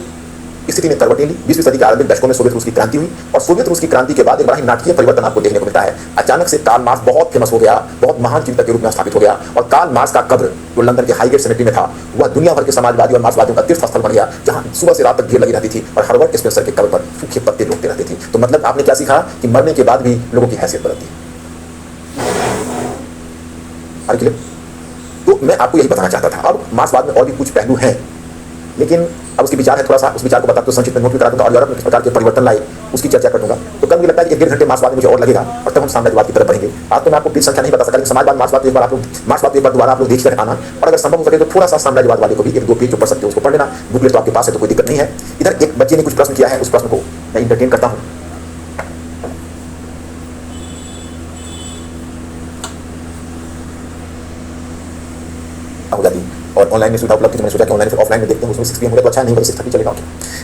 स्थिति ने करवटें ली। 20वीं सदी के आरंभिक दशकों में सोवियत रूस की क्रांति हुई और सोवियत रूस की क्रांति के बाद एक बड़ा ही नाटकीय परिवर्तन आपको देखने को मिलता है। अचानक से कार्ल मार्क्स बहुत फेमस हो गया, बहुत महान चिंतक के रूप में स्थापित हो गया और कार्ल मार्क्स का कब्र जो लंदन के हाईगेट सेमेट्री में था वह दुनिया भर के समाजवादी और मार्क्सवादियों का तीर्थ स्थल बन गया, जहां सुबह से रात तक भीड़ लगी रहती थी और हर्बर्ट स्पेंसर के कब्र पर सूखे पत्ते लोटते रहते थे। तो मतलब आपने क्या सीखा कि मरने के बाद भी लोगों की हैसियत बदलती है। तो मैं आपको यही बताना चाहता था। अब मार्क्सवाद में और भी कुछ पहलू हैं, लेकिन अब उसके विचार है, थोड़ा सा उस विचार को बता तो संक्षिप्त में नोट भी करा दूंगा और यूरोप में किस प्रकार के परिवर्तन लाए उसकी चर्चा कर दूंगा। तो कल मुझे लगता है कि 1-1.5 घंटे मार्क्सवाद में मुझे और लगेगा और तब हम साम्राज्यवाद की तरफ बढ़ेंगे। आज तो मैं आपको प्लीज संख्या नहीं बता सकता, लेकिन समाजवाद मार्क्सवाद एक बार दोबारा आप लोग देख कर आना और अगर संभव हो सके तो थोड़ा सा साम्राज्यवाद वाले को भी 1-2 पेज जो पढ़ सकते हो उसको पढ़ लेना। बुकलेट तो आपके पास है तो कोई दिक्कत नहीं है। इधर एक बच्चे ने कुछ प्रश्न किया है, उस प्रश्न को मैं इंटरटेन करता हूँ। हो जाती और ऑनलाइन में सुविधा उपलब्ध थी, मैंने सोचा कि ऑनलाइन फिर ऑफलाइन में देखते हैं, उसमें 6 PM हो गया तो अच्छा नहीं होगा, 6:30 चलेगा।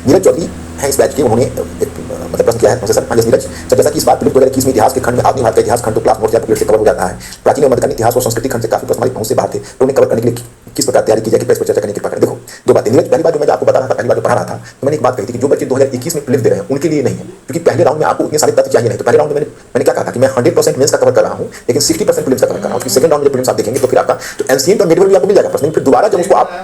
नीरज चौधरी है इस बैच के, उन्होंने मतलब प्रश्न किया है मुझसे, सर हाँ नीरज सर, जैसा कि इस बात 2021 में इतिहास के खंड में आधुनिक भारत का इतिहास खंड तो क्लास नोट या बुकलेट से कवर हो जाता है, प्राचीन और मध्यकालीन इतिहास और संस्कृति खंड से काफी प्रश्न हमारी पहुंच से बाहर थे, तो उन्हें कवर करने के लिए किस प्रकार तैयारी की जाए, किस पर चर्चा करने की कृपा करें। देखो 2 बातें नीरज, पहली बात जो मैं आपको बता रहा था, पहली बार जो पढ़ा रहा था तो मैंने एक बात कही थी कि जो बच्चे 2021 में प्रीलिम्स दे रहे हैं उनके लिए नहीं है, क्योंकि पहले राउंड में आपको इतने सारे तथ्य चाहिए नहीं। तो पहले राउंड में मैंने क्या कहा था कि मैं 100% मेंस का कवर कर रहा हूं, लेकिन 60% प्रीलिम्स का कवर कर रहा हूं। फिर सेकंड राउंड में प्रीलिम्स आप देखेंगे तो फिर आपका तो एनसीएंट और मिडिवल भी आपको मिल जाएगा प्रश्न, फिर दोबारा जब उसको आप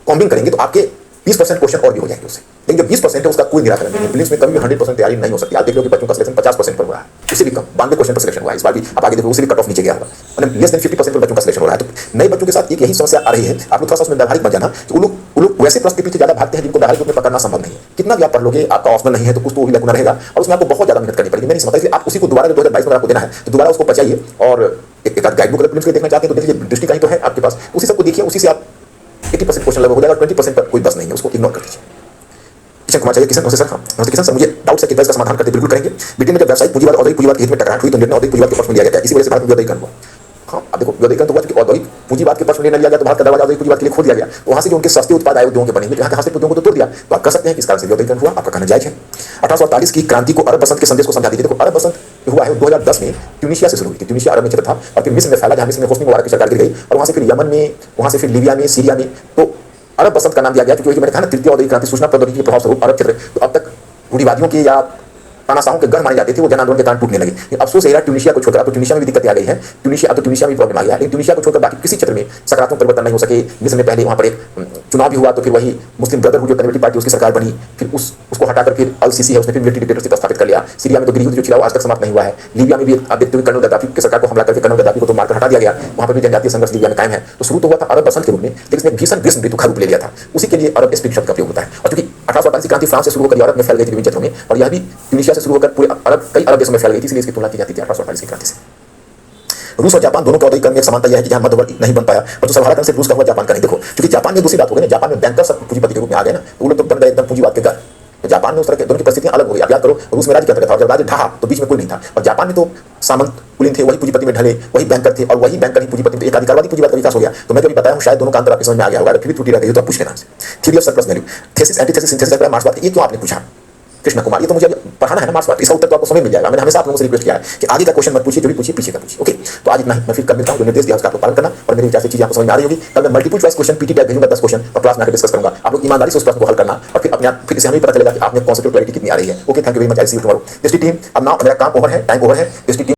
कॉम्बिंग करेंगे तो आपके 20% क्वेश्चन और भी हो जाएंगे उससे, लेकिन जो 20% है उसका कोई निराकरण नहीं है। प्रीलिम्स में कभी भी 100% तैयारी नहीं हो सकती। आप देख लो कि बच्चों का सिलेक्शन 50% पर हुआ है, उससे भी कम 92 क्वेश्चन पर सिलेक्शन हुआ है इस बार भी। आप आगे देखो उससे भी कट ऑफ नीचे गया होगा, मतलब लेस देन 50% पर बच्चों का सिलेक्शन हो रहा है। तो नए बच्चों के साथ एक यही समस्या आ रही है, आप लोग थोड़ा सा उसमें व्यावहारिक बन जाना कि वो लोग वैसे प्रश्न के पीछे ज्यादा भागते हैं जिनको व्यावहारिक रूप में पकड़ना संभव नहीं है। कितना भी आप पढ़ लोगे, आपका ऑप्शनल नहीं है तो कुछ तो भी लकुना रहेगा और उसमें आपको बहुत ज्यादा मेहनत करनी पड़ेगी। मैं नहीं समझता कि आप उसी को दोबारा 2022 में आपको देना है तो दोबारा उसको पचाइए और एक गाइड बुक प्रीलिम्स के देखना चाहते हैं तो देखिए, दृष्टि कहीं तो है आपके पास, उसी सबको देखिए, उसी से आप 80% क्वेश्चन लगभग हो जाएगा, 20% पर कोई बस नहीं है, उसको इग्नोर कर दीजिए। किशन कुमार चाहिए, किशन सर, हाँ किशन सर, मुझे डाउट है कि इसका समाधान करते बिल्कुल करेंगे। ब्रिटेन में जब व्यवसायिक पूंजीवाद और औद्योगिक पूंजीवाद के हित में टकराहट हुई तो निर्णय औद्योगिक पूंजीवाद के पक्ष में लिया गया, इसी वजह से भारत में विद्युतीकरण हुआ। हाँ अब देखो विद्युतीकरण तो हुआ क्योंकि औद्योगिक पूंजीवाद के पक्ष में निर्णय लिया गया तो भारत का दरवाजा औद्योगिक पूंजीवाद के लिए खोल दिया गया। वहां से जो उनके सस्ते उत्पाद आए उद्योगों के बने हुए, यहाँ के हस्तशिल्प उद्योगों को तो तोड़ दिया। तो आप कह सकते हैं कि इस कारण से विद्युतीकरण हुआ, आपका कहना जायज है। 1848 की क्रांति को अरब बसंत के संदेश को समझा दीजिए। देखो अरब बसंत हुआ है 2010 में, ट्यूनीशिया से शुरू हुई थी। ट्यूनीशिया अरब में क्षेत्र था और फिर मिस्र में फैला, जहां मिस्र में होस्नी मुबारक की सरकार गिर गई और वहां से फिर यमन में, वहां से फिर लीबिया में, सीरिया में, तो अरब बसंत का नाम दिया गया क्योंकि मैंने कहा ना तृतीय औद्योगिक क्रांति सूचना प्रौद्योगिकी के प्रभाव स्वरूप अरब क्षेत्र, तो अब तक रूढ़िवादियों के या तानाशाहों के घर माने जाते थे, वो जन आंदोलन के कारण टूटने लगे। अफसोस है ट्यूनीशिया को छोड़कर, अब तो ट्यूनीशिया में भी दिक्कत आ गई है, ट्यूनीशिया में प्रॉब्लम आ गया, लेकिन ट्यूनीशिया को छोड़कर बाकी किसी क्षेत्र में सकारात्मक परिवर्तन नहीं हो सके। मिस्र में पहले वहां पर एक चुनाव भी हुआ तो फिर वही मुस्लिम ब्रदरहुड जो कन्वर्टिव पार्टी उसकी सरकार बनी, फिर उसको हटाकर फिर अल सीसी है उसने फिर मिलिट्री डिक्टेटरशिप स्थापित कर लिया। सीरिया में तो गिरी जो चिराग आज तक समाप्त नहीं हुआ है। लीबिया में भी आप देखते हुए कर्नल गद्दाफी की सरकार को हमला करके कर्नल गद्दाफी को तो मारकर हटा दिया गया, वहां पर भी जनजातीय संघर्ष लीबिया में कायम है। तो शुरू तो हुआ था अरब बसंत के रूप में, लेकिन इसने भीषण ग्रीष्म ऋतु का रूप ले लिया था, उसी के लिए अरब स्प्रिंग शब्द का उपयोग होता है। और क्योंकि 1848 की क्रांति फ्रांस से शुरू होकर यूरोप में फैल गई थी विभिन्न क्षेत्रों में, और यह भी ट्यूनीशिया से शुरू होकर पूरे कई अरब देशों में फैल गई थी, इसलिए इसकी तुलना की जाती थी 1848 की क्रांति से। रूस और जापान दोनों के औद्योगिक में एक समानता यह है कि जहां मध्यवर्ती नहीं बन पाया और जो सर्वहारा से रूस का हुआ जापान का नहीं। देखो क्योंकि जापान में दूसरी बात हो गई ना, जापान में बैंकर सब पूंजीपति के रूप में आ गए ना, तो वो लोग तो बन गए एकदम पूंजीवाद के घर। तो जापान में उस तरह के दोनों की परिस्थितियां अलग हो गई। आप याद करो रूस में राज्य क्या था, और जब राज्य ढहा तो बीच में कोई नहीं था, और जापान में तो सामंत कुलीन थे, वही पूंजीपति में ढले, वही बैंकर थे और वही बैंकर ही पूंजीपति थे। एक अधिकारवादी पूंजीवाद का विकास हो गया। तो मैं जो भी बताया हूं शायद दोनों का अंतर आपकी समझ में आ गया होगा, अगर फिर भी त्रुटि रह गई तो आप पूछ लेना। Theory of surplus value, thesis antithesis synthesis का मार्क्सवाद, ये क्यों आपने पूछा कृष्ण कुमार, ये तो मुझे पढ़ाना है ना मार्क्सवाद, इसका उत्तर तो आपको समय मिल जाएगा। मैंने हमेशा आप लोगों से रिक्वेस्ट किया है कि आगे का क्वेश्चन मत पूछिए, जो भी पूछिए पीछे का पूछिए। ओके तो आज इतना ही, मैं फिर कर मिलता हूं, जो निर्देश दिया उसका आपको पालन करना, और मेरे विचार से चीजें आपको समझ में आ रही होगी। कल मैं multiple choice question PT tag भेजूंगा 10 क्वेश्चन और क्लास में आकर डिस्कस करूंगा। आप लोग ईमानदारी से उस प्रश्न को हल करना और फिर अपने आप फिर इसे हमें पता चलेगा कि आपने कॉन्सेप्ट क्लैरिटी कितनी आ रही है। Okay thank you very much, I see you tomorrow. This team अब नाउ मेरा काम ओवर है, टाइम ओवर है। This team